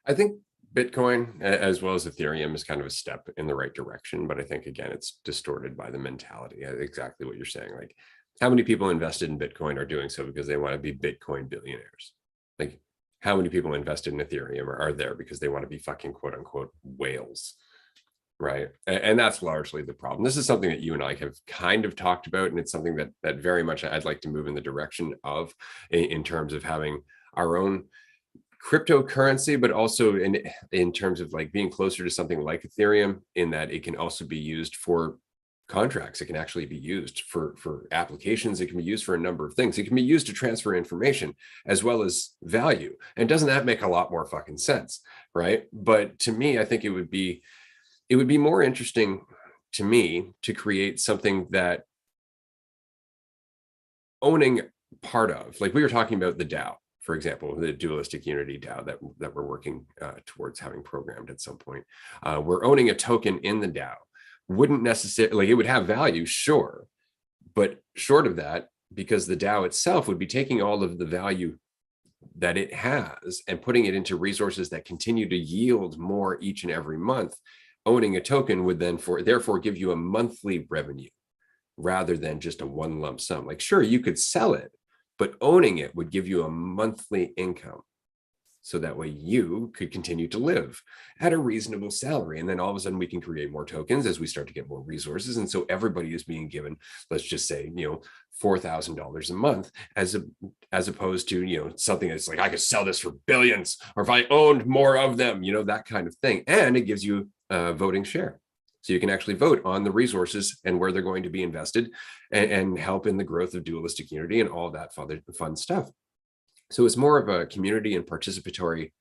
Speaker 1: I think Bitcoin, as well as Ethereum, is kind of a step in the right direction. But I think, again, it's distorted by the mentality. Exactly what you're saying. Like, how many people invested in Bitcoin are doing so because they want to be Bitcoin billionaires? Like, how many people invested in Ethereum are there because they want to be fucking quote unquote whales? Right. And that's largely the problem. This is something that you and I have kind of talked about. And it's something that very much I'd like to move in the direction of, in terms of having our own cryptocurrency, but also in terms of like being closer to something like Ethereum, in that it can also be used for contracts. It can actually be used for applications. It can be used for a number of things. It can be used to transfer information as well as value. And doesn't that make a lot more fucking sense? Right. But to me, I think it would be more interesting to me to create something that owning part of, like we were talking about the DAO, for example, the Dualistic Unity DAO that we're working towards having programmed at some point. We're owning a token in the DAO. Wouldn't necessarily, like, it would have value, sure, but short of that, because the DAO itself would be taking all of the value that it has and putting it into resources that continue to yield more each and every month. Owning a token would then therefore give you a monthly revenue rather than just a one lump sum. Like, sure, you could sell it, but owning it would give you a monthly income. So that way you could continue to live at a reasonable salary. And then all of a sudden we can create more tokens as we start to get more resources. And so everybody is being given, let's just say, $4,000 a month, as opposed to, something that's like, I could sell this for billions, or if I owned more of them, that kind of thing. And it gives you a voting share. So you can actually vote on the resources and where they're going to be invested, and help in the growth of Dualistic Unity and all that fun stuff. So it's more of a community and participatory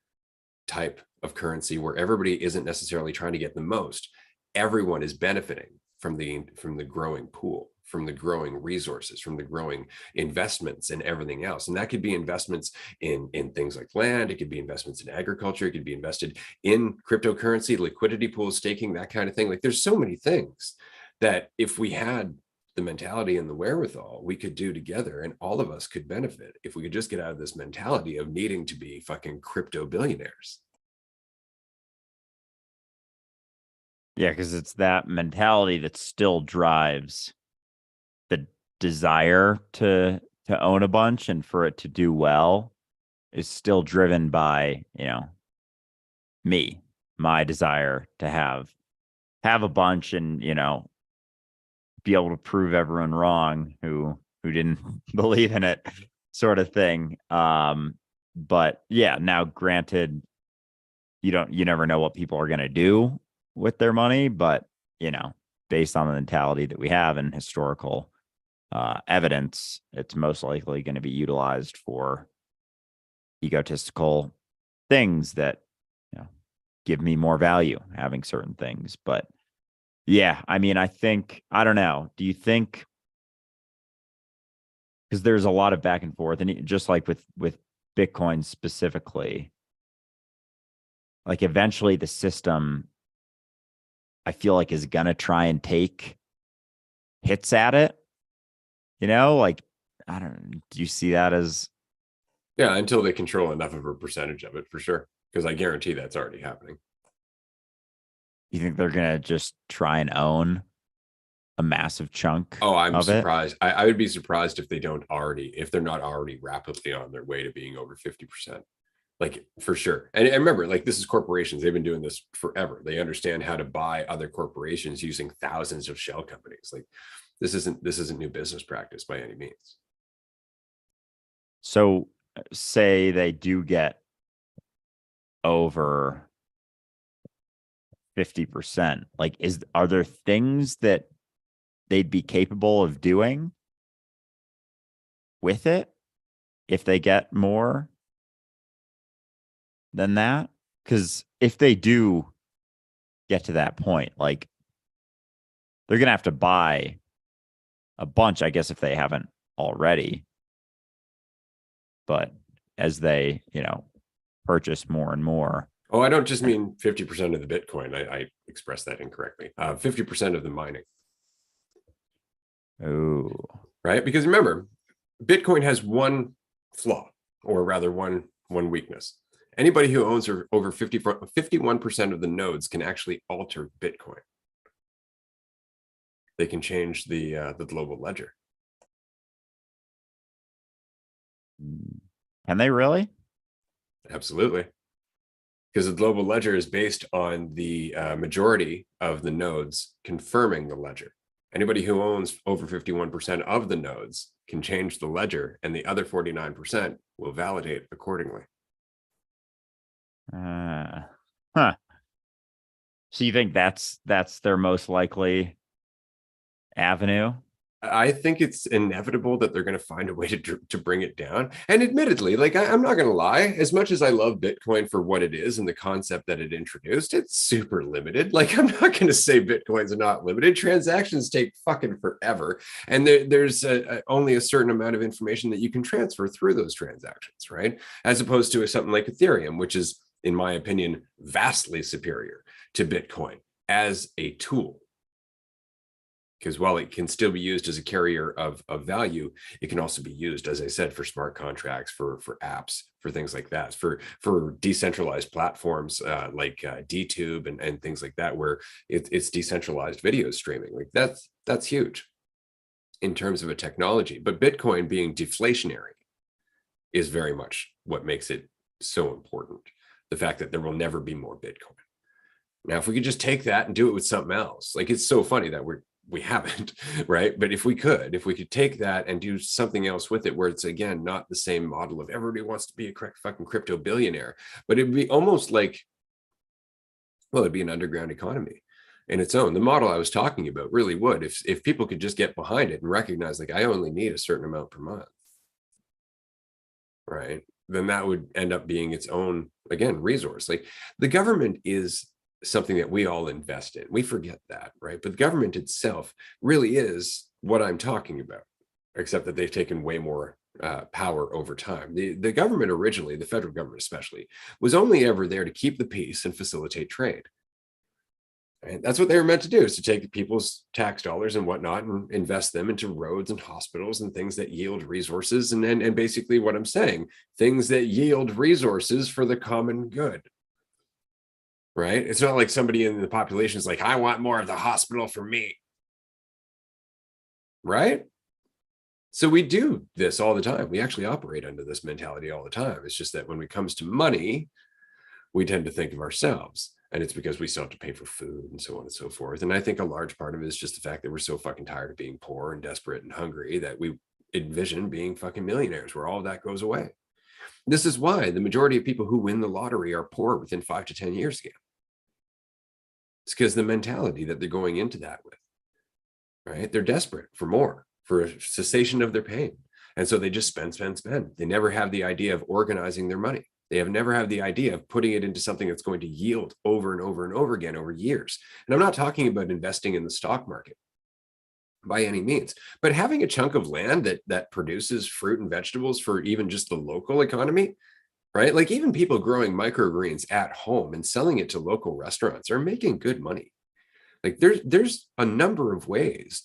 Speaker 1: type of currency where everybody isn't necessarily trying to get the most. Everyone is benefiting from the growing pool, from the growing resources, from the growing investments and everything else. And that could be investments in things like land. It could be investments in agriculture. It could be invested in cryptocurrency, liquidity pools, staking, that kind of thing. Like, there's so many things that if we had the mentality and the wherewithal, we could do together, and all of us could benefit if we could just get out of this mentality of needing to be fucking crypto billionaires.
Speaker 2: Yeah, because it's that mentality that still drives the desire to own a bunch and for it to do well, is still driven by, my desire to have a bunch and, be able to prove everyone wrong who didn't believe in it, sort of thing. But yeah, now granted, you never know what people are going to do with their money, but based on the mentality that we have and historical evidence, it's most likely going to be utilized for egotistical things that give me more value, having certain things. But yeah, I mean, I don't know. Do you think, because there's a lot of back and forth, and just like with Bitcoin specifically, like eventually the system, I feel like, is gonna try and take hits at it. Like, I don't. Do you see that as?
Speaker 1: Yeah, until they control enough of a percentage of it, for sure. Because I guarantee that's already happening.
Speaker 2: You think they're gonna just try and own a massive chunk
Speaker 1: Oh, I'm
Speaker 2: of it.
Speaker 1: surprised. I would be surprised if if they're not already rapidly on their way to being over 50%. Like for sure. And remember, like this is corporations. They've been doing this forever. They understand how to buy other corporations using thousands of shell companies. Like this isn't new business practice by any means.
Speaker 2: So say they do get over 50%. Like, are there things that they'd be capable of doing with it if they get more than that? Because if they do get to that point, like they're gonna have to buy a bunch, I guess, if they haven't already. But as they, purchase more and more.
Speaker 1: Oh, I don't just mean 50% of the Bitcoin. I expressed that incorrectly. 50% of the mining.
Speaker 2: Oh,
Speaker 1: right? Because remember, Bitcoin has one flaw, or rather one weakness. Anybody who owns over 51% of the nodes can actually alter Bitcoin. They can change the global ledger.
Speaker 2: can they really?
Speaker 1: Absolutely. Because the global ledger is based on the majority of the nodes confirming the ledger. Anybody who owns over 51% of the nodes can change the ledger, and the other 49% will validate accordingly.
Speaker 2: Huh. So you think that's their most likely avenue?
Speaker 1: I think it's inevitable that they're going to find a way to bring it down. And admittedly, like I'm not going to lie, as much as I love Bitcoin for what it is and the concept that it introduced, it's super limited. Like I'm not going to say Bitcoin's not limited. Transactions take fucking forever, and there's only a certain amount of information that you can transfer through those transactions, right? As opposed to something like Ethereum, which is, in my opinion, vastly superior to Bitcoin as a tool. Because while it can still be used as a carrier of value, it can also be used, as I said, for smart contracts, for apps, for things like that, for decentralized platforms like DTube and things like that, where it's decentralized video streaming. Like that's huge in terms of a technology. But Bitcoin being deflationary is very much what makes it so important. The fact that there will never be more Bitcoin. Now, if we could just take that and do it with something else, like it's so funny that we haven't, right? But if we could take that and do something else with it, where it's again not the same model of everybody wants to be a fucking crypto billionaire, but it'd be almost like, well, it'd be an underground economy in its own. The model I was talking about really would, if people could just get behind it and recognize, like, I only need a certain amount per month, right? Then that would end up being its own, again, resource. Like the government is something that we all invest in. We forget that, right? But the government itself really is what I'm talking about, except that they've taken way more power over time. The government originally, the federal government especially, was only ever there to keep the peace and facilitate trade. And that's what they were meant to do, is to take people's tax dollars and whatnot and invest them into roads and hospitals and things that yield resources. And basically what I'm saying, things that yield resources for the common good. Right? It's not like somebody in the population is like, I want more of the hospital for me. Right? So we do this all the time. We actually operate under this mentality all the time. It's just that when it comes to money, we tend to think of ourselves. And it's because we still have to pay for food and so on and so forth. And I think a large part of it is just the fact that we're so fucking tired of being poor and desperate and hungry that we envision being fucking millionaires, where all of that goes away. This is why the majority of people who win the lottery are poor within 5 to 10 years again. It's because the mentality that they're going into that with, right? They're desperate for more, for a cessation of their pain. And so they just spend. They never have the idea of organizing their money. They have never had the idea of putting it into something that's going to yield over and over and over again over years. And I'm not talking about investing in the stock market by any means, but having a chunk of land that produces fruit and vegetables for even just the local economy, right? Like even people growing microgreens at home and selling it to local restaurants are making good money. Like there's a number of ways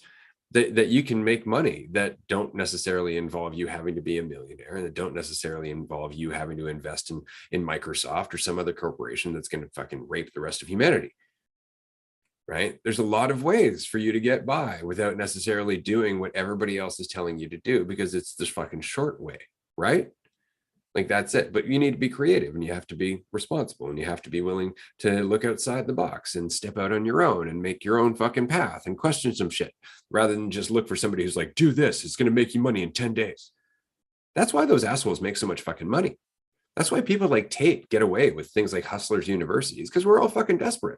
Speaker 1: that you can make money that don't necessarily involve you having to be a millionaire, and that don't necessarily involve you having to invest in Microsoft or some other corporation that's going to fucking rape the rest of humanity. right? There's a lot of ways for you to get by without necessarily doing what everybody else is telling you to do, because it's this fucking short way, right? Like that's it. But you need to be creative, and you have to be responsible, and you have to be willing to look outside the box and step out on your own and make your own fucking path and question some shit, rather than just look for somebody who's like, do this, it's going to make you money in 10 days. That's why those assholes make so much fucking money. That's why people like Tate get away with things like Hustlers Universities, because we're all fucking desperate.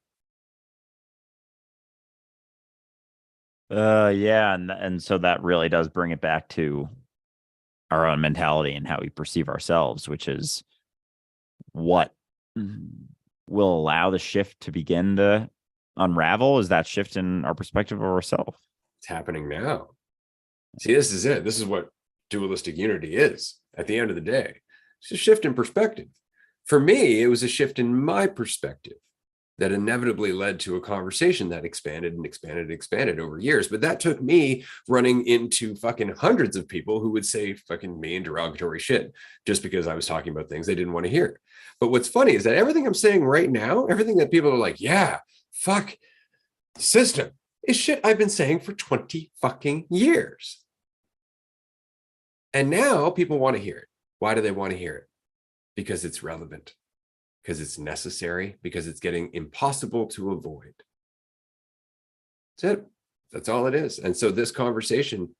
Speaker 2: Yeah, and so that really does bring it back to our own mentality and how we perceive ourselves, which is what will allow the shift to begin to unravel, is that shift in our perspective of ourselves.
Speaker 1: It's happening now. See, this is it. This is what dualistic unity is at the end of the day. It's a shift in perspective. For me, it was a shift in my perspective that inevitably led to a conversation that expanded and expanded and expanded over years. But that took me running into fucking hundreds of people who would say fucking mean, derogatory shit just because I was talking about things they didn't want to hear. But what's funny is that everything I'm saying right now, everything that people are like, yeah, fuck system, is shit I've been saying for 20 fucking years. And now people want to hear it. Why do they want to hear it? Because it's relevant, because it's necessary, because it's getting impossible to avoid. That's it. That's all it is. And so this conversation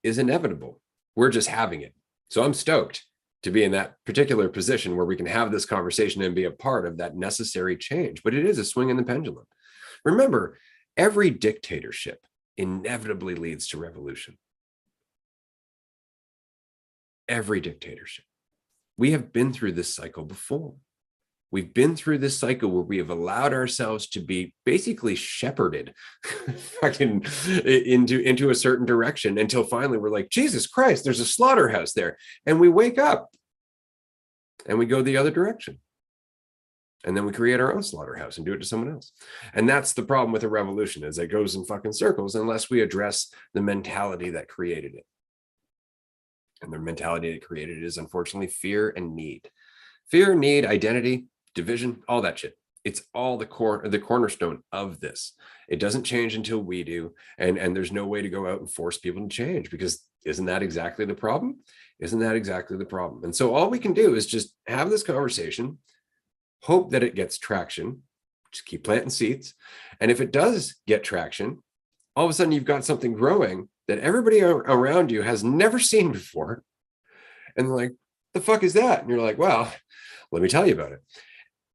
Speaker 1: is inevitable. We're just having it. So I'm stoked to be in that particular position where we can have this conversation and be a part of that necessary change. But it is a swing in the pendulum. Remember, every dictatorship inevitably leads to revolution. Every dictatorship. We have been through this cycle before. We've been through this cycle where we have allowed ourselves to be basically shepherded fucking into a certain direction until finally we're like, Jesus Christ, there's a slaughterhouse there. And we wake up and we go the other direction. And then we create our own slaughterhouse and do it to someone else. And that's the problem with a revolution, is it goes in fucking circles unless we address the mentality that created it. And the mentality that created it is unfortunately fear and need. Fear, need, identity, division, all that shit. It's all the cornerstone of this. It doesn't change until we do. And there's no way to go out and force people to change, because isn't that exactly the problem? Isn't that exactly the problem? And so all we can do is just have this conversation, hope that it gets traction, just keep planting seeds. And if it does get traction, all of a sudden you've got something growing that everybody around you has never seen before. And they're like, the fuck is that? And you're like, well, let me tell you about it.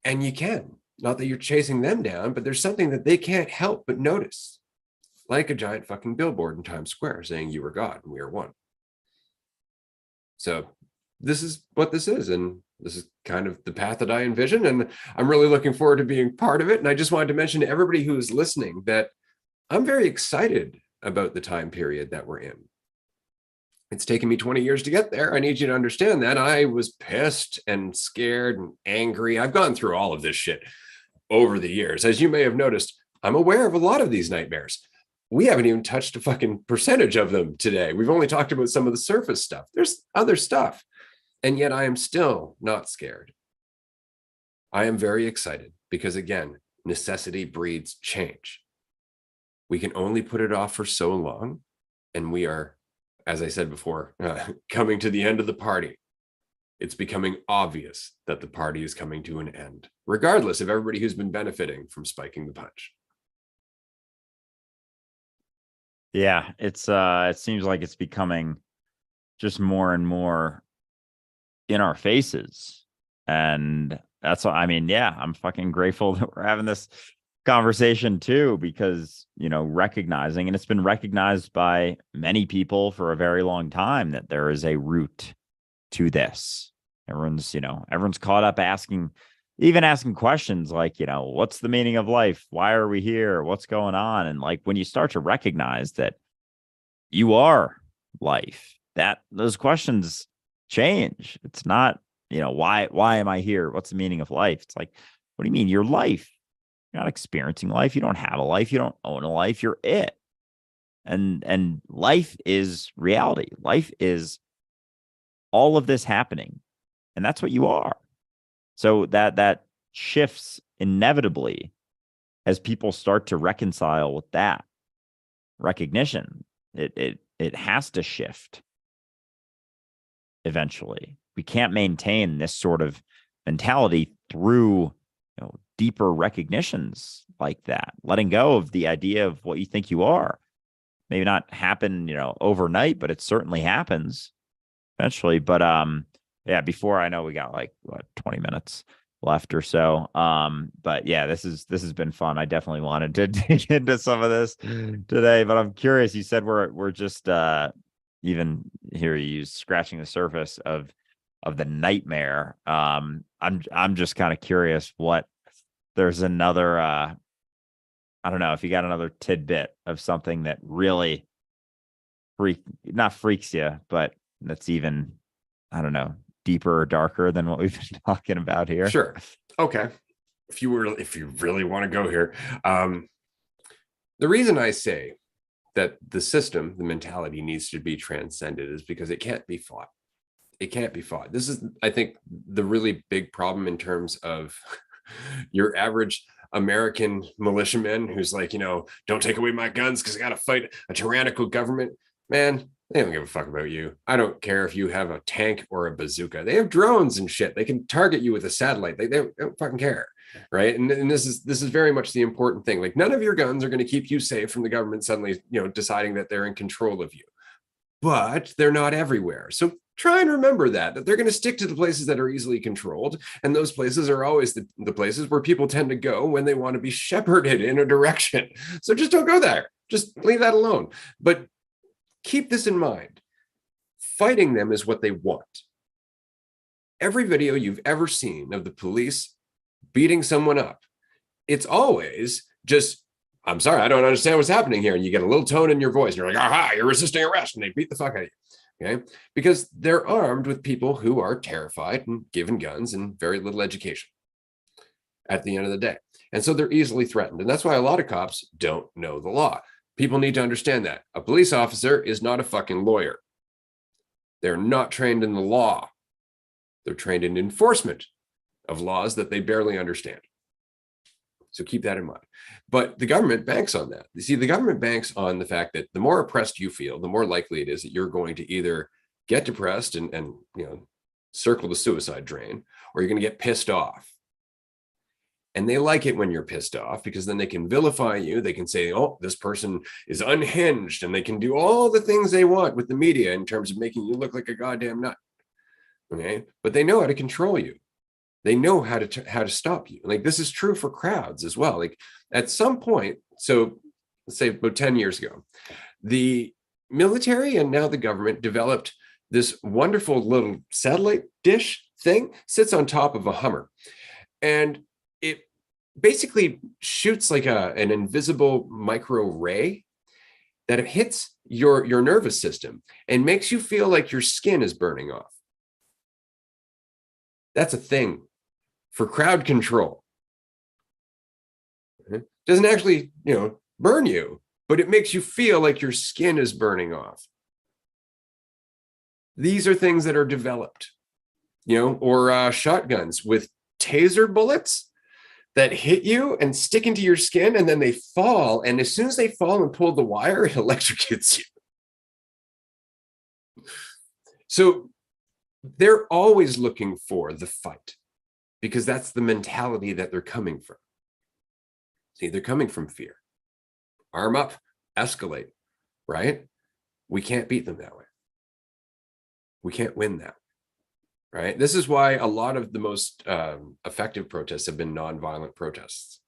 Speaker 1: And you can. Not that you're chasing them down, but there's something that they can't help but notice. Like a giant fucking billboard in Times Square saying you are God and we are one. So this is what this is. And this is kind of the path that I envision. And I'm really looking forward to being part of it. And I just wanted to mention to everybody who is listening that I'm very excited about the time period that we're in. It's taken me 20 years to get there. I need you to understand that. I was pissed and scared and angry. I've gone through all of this shit over the years. As you may have noticed, I'm aware of a lot of these nightmares. We haven't even touched a fucking percentage of them today. We've only talked about some of the surface stuff. There's other stuff. And yet I am still not scared. I am very excited because, again, necessity breeds change. We can only put it off for so long. And we are, as I said before, coming to the end of the party. It's becoming obvious that the party is coming to an end, regardless of everybody who's been benefiting from spiking the punch.
Speaker 2: Yeah, it seems like it's becoming just more and more in our faces. And that's what I mean. Yeah, I'm fucking grateful that we're having this conversation too, because, recognizing, and it's been recognized by many people for a very long time, that there is a root to this. Everyone's caught up asking questions like, what's the meaning of life? Why are we here? What's going on? And like, when you start to recognize that you are life, that those questions change. It's not, why am I here? What's the meaning of life? It's like, what do you mean? You're life. You're not experiencing life. You don't have a life. You don't own a life. You're it. And life is reality. Life is all of this happening. And that's what you are. So that shifts inevitably as people start to reconcile with that recognition, it has to shift eventually. We can't maintain this sort of mentality through deeper recognitions like that, letting go of the idea of what you think you are. Maybe not happen overnight, but it certainly happens eventually. But yeah, before, I know we got like 20 minutes left or so. But yeah, this has been fun. I definitely wanted to dig into some of this today, but I'm curious. You said we're just even here you use scratching the surface of the nightmare. I'm just kind of curious what there's another I don't know if you got another tidbit of something that really not freaks you, but that's even, I don't know, deeper or darker than what we've been talking about here.
Speaker 1: Sure. Okay. If you really want to go here, the reason I say that the system, the mentality needs to be transcended is because it can't be fought. It can't be fought. This is, I think, the really big problem in terms of your average American militiaman who's like, don't take away my guns because I got to fight a tyrannical government. Man, they don't give a fuck about you. I don't care if you have a tank or a bazooka. They have drones and shit. They can target you with a satellite. They don't fucking care. Right. And this is very much the important thing. Like, none of your guns are going to keep you safe from the government suddenly, deciding that they're in control of you. But they're not everywhere. So try and remember that they're going to stick to the places that are easily controlled. And those places are always the places where people tend to go when they want to be shepherded in a direction. So just don't go there. Just leave that alone. But keep this in mind. Fighting them is what they want. Every video you've ever seen of the police beating someone up, it's always just, I'm sorry, I don't understand what's happening here. And you get a little tone in your voice. And you're like, aha, you're resisting arrest. And they beat the fuck out of you. Okay. Because they're armed with people who are terrified and given guns and very little education at the end of the day. And so they're easily threatened. And that's why a lot of cops don't know the law. People need to understand that. A police officer is not a fucking lawyer. They're not trained in the law. They're trained in enforcement of laws that they barely understand. So keep that in mind. But the government banks on that. You see, the government banks on the fact that the more oppressed you feel, the more likely it is that you're going to either get depressed and circle the suicide drain, or you're going to get pissed off. And they like it when you're pissed off, because then they can vilify you. They can say, oh, this person is unhinged, and they can do all the things they want with the media in terms of making you look like a goddamn nut. Okay. But they know how to control you. They know how to stop you. Like, this is true for crowds as well. Like, at some point, so let's say about 10 years ago, the military and now the government developed this wonderful little satellite dish thing, sits on top of a Hummer. And it basically shoots like an invisible micro ray that hits your nervous system and makes you feel like your skin is burning off. That's a thing for crowd control. It doesn't actually, burn you, but it makes you feel like your skin is burning off. These are things that are developed, or shotguns with taser bullets that hit you and stick into your skin, and then they fall. And as soon as they fall and pull the wire, it electrocutes you. So they're always looking for the fight, because that's the mentality that they're coming from. See, they're coming from fear. Arm up, escalate, right? We can't beat them that way. We can't win that way, right? This is why a lot of the most effective protests have been nonviolent protests,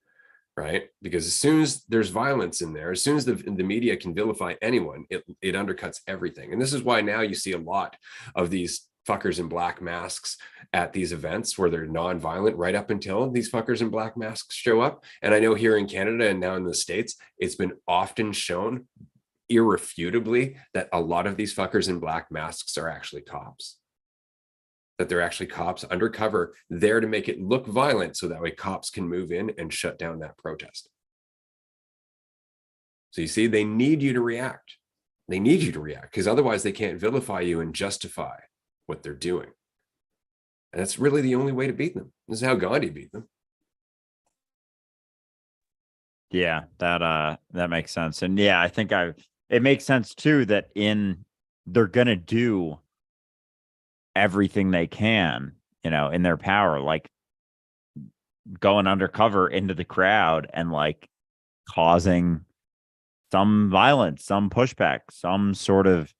Speaker 1: right? Because as soon as there's violence in there, as soon as the media can vilify anyone, it undercuts everything. And this is why now you see a lot of these fuckers in black masks at these events where they're non-violent, right up until these fuckers in black masks show up. And I know here in Canada and now in the States, it's been often shown irrefutably that a lot of these fuckers in black masks are actually cops. That they're actually cops undercover, there to make it look violent, so that way cops can move in and shut down that protest. So you see, they need you to react. They need you to react, because otherwise they can't vilify you and justify what they're doing. And that's really the only way to beat them. This is how Gandhi beat them.
Speaker 2: Yeah, that makes sense. And yeah, I think it makes sense too that they're gonna do everything they can, in their power, like going undercover into the crowd and like causing some violence, some pushback, some sort of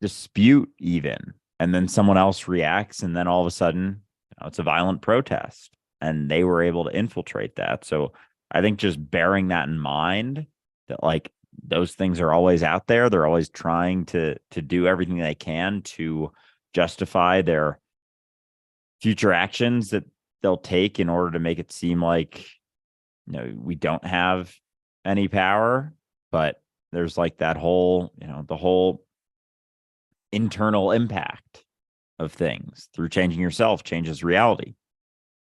Speaker 2: dispute, even. And then someone else reacts, and then all of a sudden, it's a violent protest. And they were able to infiltrate that. So I think just bearing that in mind, that like those things are always out there. They're always trying to do everything they can to justify their future actions that they'll take in order to make it seem like we don't have any power. But there's like that whole, the whole internal impact of things through changing yourself changes reality,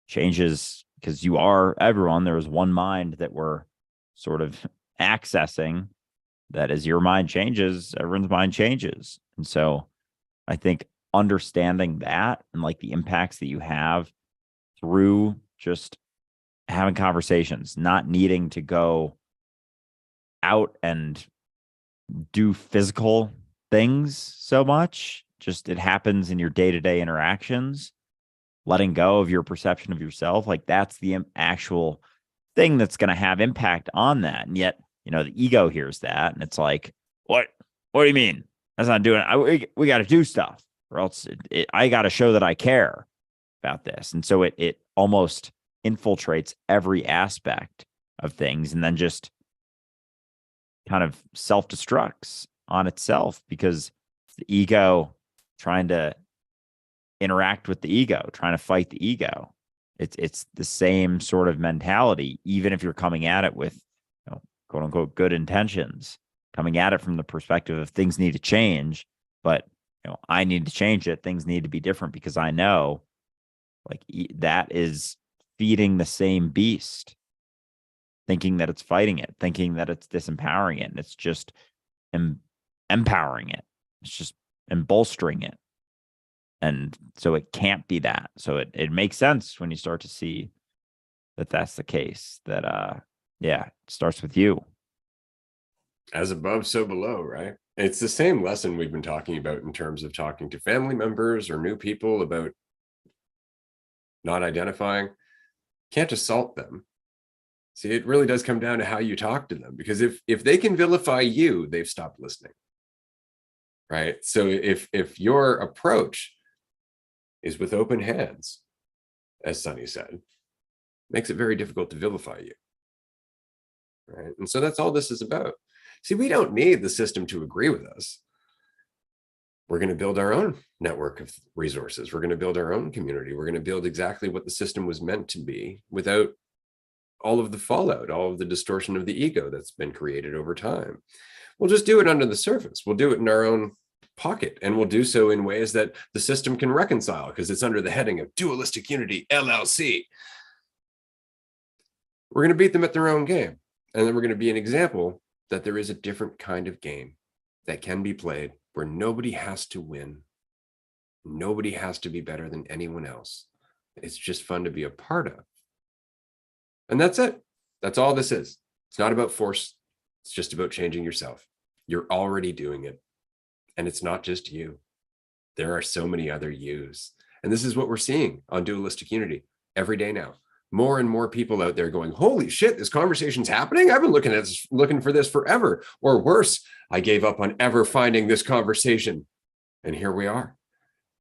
Speaker 2: changes because you are everyone. There is one mind that we're sort of accessing, that as your mind changes, everyone's mind changes. And so I think understanding that and like the impacts that you have through just having conversations, not needing to go out and do physical things so much, just it happens in your day-to-day interactions, letting go of your perception of yourself, like that's the actual thing that's going to have impact on that. And yet, the ego hears that and it's like, what do you mean that's not doing it? We got to do stuff, or else I got to show that I care about this. And so it almost infiltrates every aspect of things, and then just kind of self-destructs on itself, because the ego trying to interact with the ego, trying to fight the ego. It's the same sort of mentality, even if you're coming at it with, quote unquote, good intentions, coming at it from the perspective of things need to change, but I need to change it. Things need to be different because I know, like, that is feeding the same beast, thinking that it's fighting it, thinking that it's disempowering it, and it's just empowering it. It's just bolstering it. And so it can't be that. So it makes sense when you start to see that that's the case, that, it starts with you.
Speaker 1: As above, so below, right? It's the same lesson we've been talking about in terms of talking to family members or new people about not identifying. Can't assault them. See, it really does come down to how you talk to them, because if they can vilify you, they've stopped listening, right? So if your approach is with open hands, as Sonny said, makes it very difficult to vilify you, right? And so that's all this is about. See, we don't need the system to agree with us. We're going to build our own network of resources. We're going to build our own community. We're going to build exactly what the system was meant to be, without all of the fallout, all of the distortion of the ego that's been created over time. We'll just do it under the surface. We'll do it in our own pocket, and we'll do so in ways that the system can reconcile, because it's under the heading of Dualistic Unity, LLC. We're going to beat them at their own game. And then we're going to be an example that there is a different kind of game that can be played, where nobody has to win. Nobody has to be better than anyone else. It's just fun to be a part of. And that's it. That's all this is. It's not about force. It's just about changing yourself. You're already doing it. And it's not just you. There are so many other yous. And this is what we're seeing on Dualistic Unity every day now. More and more people out there going, holy shit, this conversation's happening. I've been looking for this forever. Or worse, I gave up on ever finding this conversation. And here we are.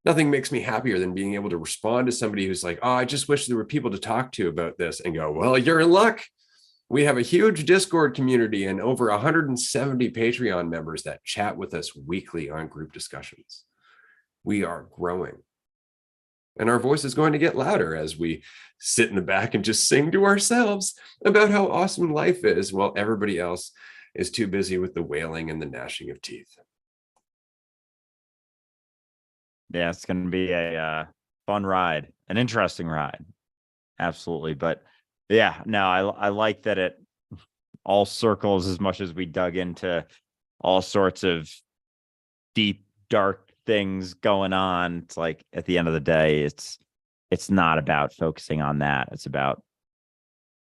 Speaker 1: Nothing makes me happier than being able to respond to somebody who's like, oh, I just wish there were people to talk to about this, and go, well, you're in luck. We have a huge Discord community and over 170 Patreon members that chat with us weekly on group discussions. We are growing. And our voice is going to get louder as we sit in the back and just sing to ourselves about how awesome life is, while everybody else is too busy with the wailing and the gnashing of teeth.
Speaker 2: Yeah, it's going to be a fun ride, an interesting ride. Absolutely. But yeah, no, I like that it all circles, as much as we dug into all sorts of deep, dark things going on. It's like, at the end of the day, it's not about focusing on that. It's about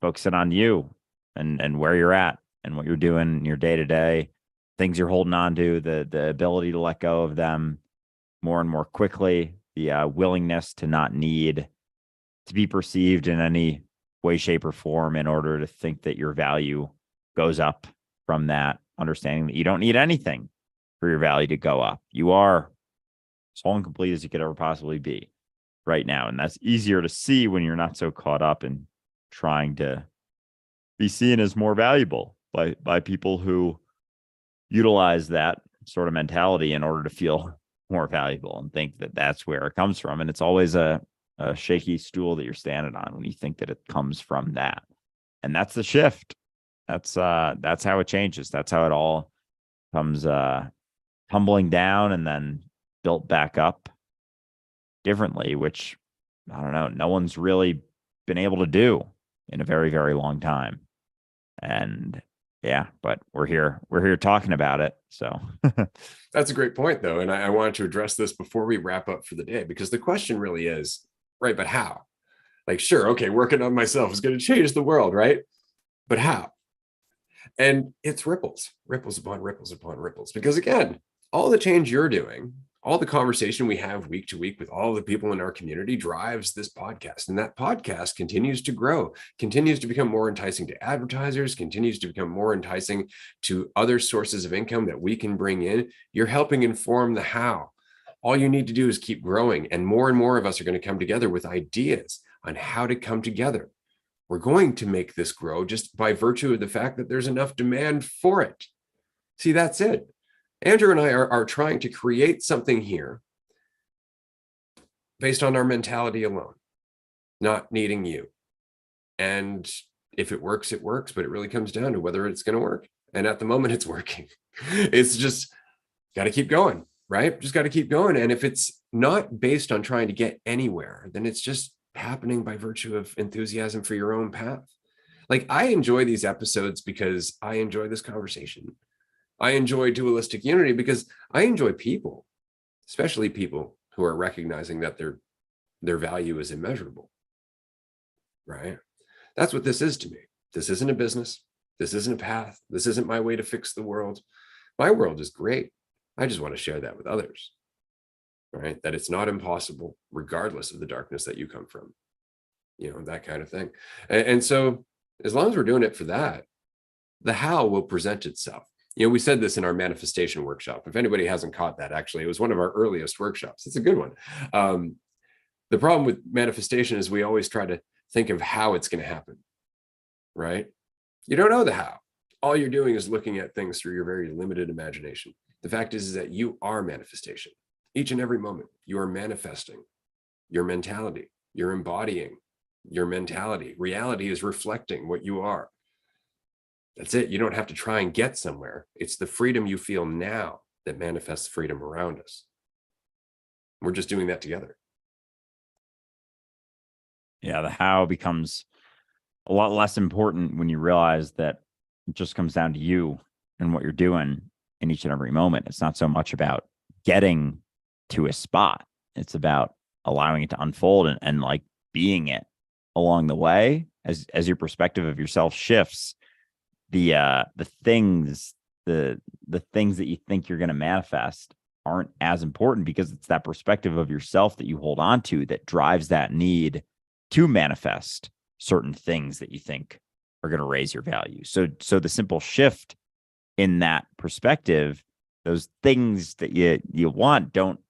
Speaker 2: focusing on you and where you're at and what you're doing in your day to day, things you're holding on to, the ability to let go of them more and more quickly, the willingness to not need to be perceived in any way, shape, or form in order to think that your value goes up from that understanding that you don't need anything for your value to go up. You are as whole and complete as you could ever possibly be right now. And that's easier to see when you're not so caught up in trying to be seen as more valuable by people who utilize that sort of mentality in order to feel more valuable and think that that's where it comes from. And it's always a shaky stool that you're standing on when you think that it comes from that. And that's the shift. That's how it changes. That's how it all comes tumbling down and then built back up differently, which I don't know, no one's really been able to do in a very, very long time. And yeah, but we're here talking about it. So
Speaker 1: That's a great point, though. And I wanted to address this before we wrap up for the day, because the question really is, right, but how? Like, sure, okay, working on myself is going to change the world, right? But how? And it's ripples upon ripples upon ripples. Because again, all the change you're doing, all the conversation we have week to week with all the people in our community drives this podcast. And that podcast continues to grow, continues to become more enticing to advertisers, continues to become more enticing to other sources of income that we can bring in. You're helping inform the how. All you need to do is keep growing. And more of us are going to come together with ideas on how to come together. We're going to make this grow just by virtue of the fact that there's enough demand for it. See, that's it. Andrew and I are trying to create something here based on our mentality alone, not needing you. And if it works, it works, but it really comes down to whether it's going to work. And at the moment, it's working. It's just got to keep going, right? Just got to keep going. And if it's not based on trying to get anywhere, then it's just happening by virtue of enthusiasm for your own path. Like, I enjoy these episodes because I enjoy this conversation. I enjoy Dualistic Unity because I enjoy people, especially people who are recognizing that their value is immeasurable, right? That's what this is to me. This isn't a business. This isn't a path. This isn't my way to fix the world. My world is great. I just want to share that with others, right? That it's not impossible, regardless of the darkness that you come from, that kind of thing. And so as long as we're doing it for that, the how will present itself. We said this in our manifestation workshop. If anybody hasn't caught that, actually, it was one of our earliest workshops. It's a good one. The problem with manifestation is we always try to think of how it's going to happen, right? You don't know the how. All you're doing is looking at things through your very limited imagination. The fact is that you are manifestation. Each and every moment, you are manifesting your mentality. You're embodying your mentality. Reality is reflecting what you are. That's it. You don't have to try and get somewhere. It's the freedom you feel now that manifests freedom around us. We're just doing that together.
Speaker 2: Yeah, the how becomes a lot less important when you realize that it just comes down to you and what you're doing in each and every moment. It's not so much about getting to a spot. It's about allowing it to unfold and like being it along the way as your perspective of yourself shifts. The things that you think you're going to manifest aren't as important because it's that perspective of yourself that you hold on to that drives that need to manifest certain things that you think are going to raise your value. So the simple shift in that perspective, those things that you want don't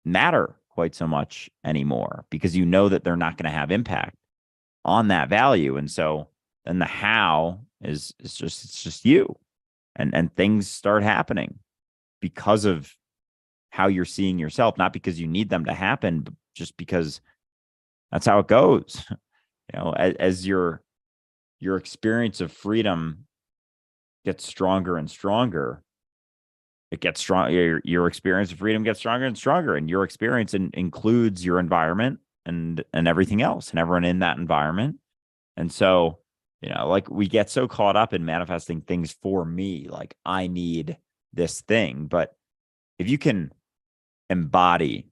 Speaker 2: matter quite so much anymore because you know that they're not going to have impact on that value. And so then the how is just you, and things start happening because of how you're seeing yourself, not because you need them to happen, but just because that's how it goes. As your experience of freedom gets stronger and stronger, it gets strong. Your experience of freedom gets stronger and stronger, and your experience includes your environment and everything else and everyone in that environment. And so, like we get so caught up in manifesting things for me, like I need this thing. But if you can embody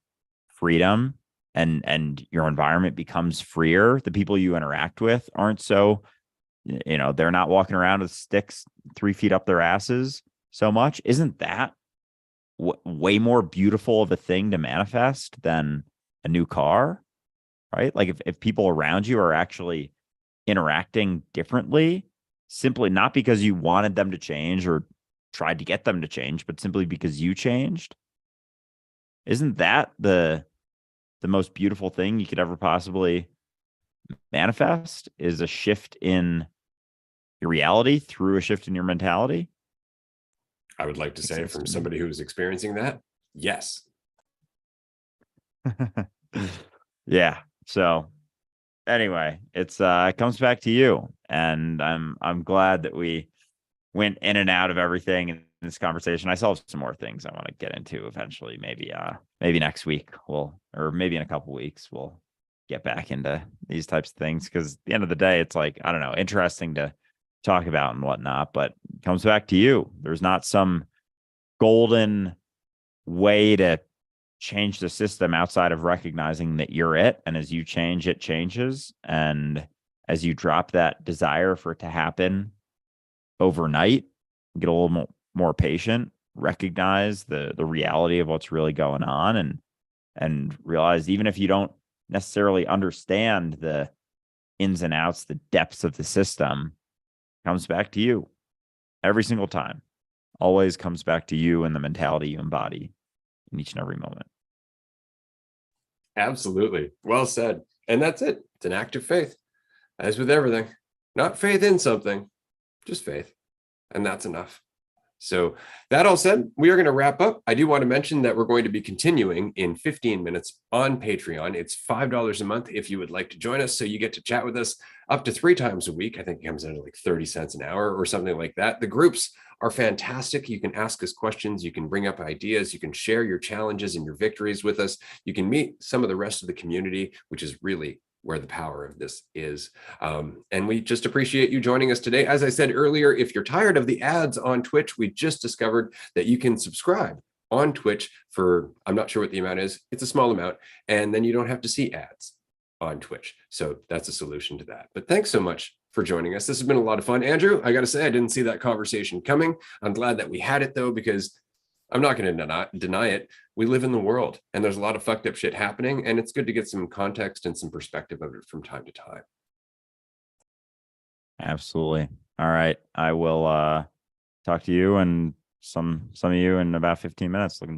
Speaker 2: freedom and your environment becomes freer, the people you interact with aren't so You know, they're not walking around with sticks 3 feet up their asses so much. Isn't that way more beautiful of a thing to manifest than a new car? Right? Like if people around you are actually interacting differently, simply not because you wanted them to change or tried to get them to change, but simply because you changed. Isn't that the most beautiful thing you could ever possibly manifest, is a shift in your reality through a shift in your mentality?
Speaker 1: I would like to
Speaker 2: Makes
Speaker 1: say
Speaker 2: sense
Speaker 1: from
Speaker 2: to me.
Speaker 1: somebody who's experiencing that, yes.
Speaker 2: Yeah. So anyway, it comes back to you. And I'm glad that we went in and out of everything in this conversation. I still have some more things I want to get into eventually. Maybe next week or maybe in a couple weeks we'll get back into these types of things, because at the end of the day, it's like, I don't know, interesting to talk about and whatnot, but it comes back to you. There's not some golden way to change the system outside of recognizing that you're it. And as you change, it changes. And as you drop that desire for it to happen overnight, get a little more patient, recognize the reality of what's really going on, and realize, even if you don't necessarily understand the ins and outs, the depths of the system, comes back to you every single time. Always comes back to you and the mentality you embody in each and every moment.
Speaker 1: Absolutely. Well said. And that's it. It's an act of faith. As with everything, not faith in something, just faith. And that's enough. So that all said, we are going to wrap up. I do want to mention that we're going to be continuing in 15 minutes on Patreon. It's $5 a month if you would like to join us. So you get to chat with us up to 3 times a week. I think it comes in at like 30 cents an hour or something like that. The groups are fantastic. You can ask us questions. You can bring up ideas. You can share your challenges and your victories with us. You can meet some of the rest of the community, which is really where the power of this is. And we just appreciate you joining us today. As I said earlier, if you're tired of the ads on Twitch, we just discovered that you can subscribe on Twitch for, I'm not sure what the amount is. It's a small amount. And then you don't have to see ads on Twitch. So that's a solution to that. But thanks so much for joining us. This has been a lot of fun. Andrew, I got to say, I didn't see that conversation coming. I'm glad that we had it though, because I'm not going to deny it. We live in the world and there's a lot of fucked up shit happening. And it's good to get some context and some perspective of it from time to time.
Speaker 2: Absolutely. All right. I will talk to you and some of you in about 15 minutes. Looking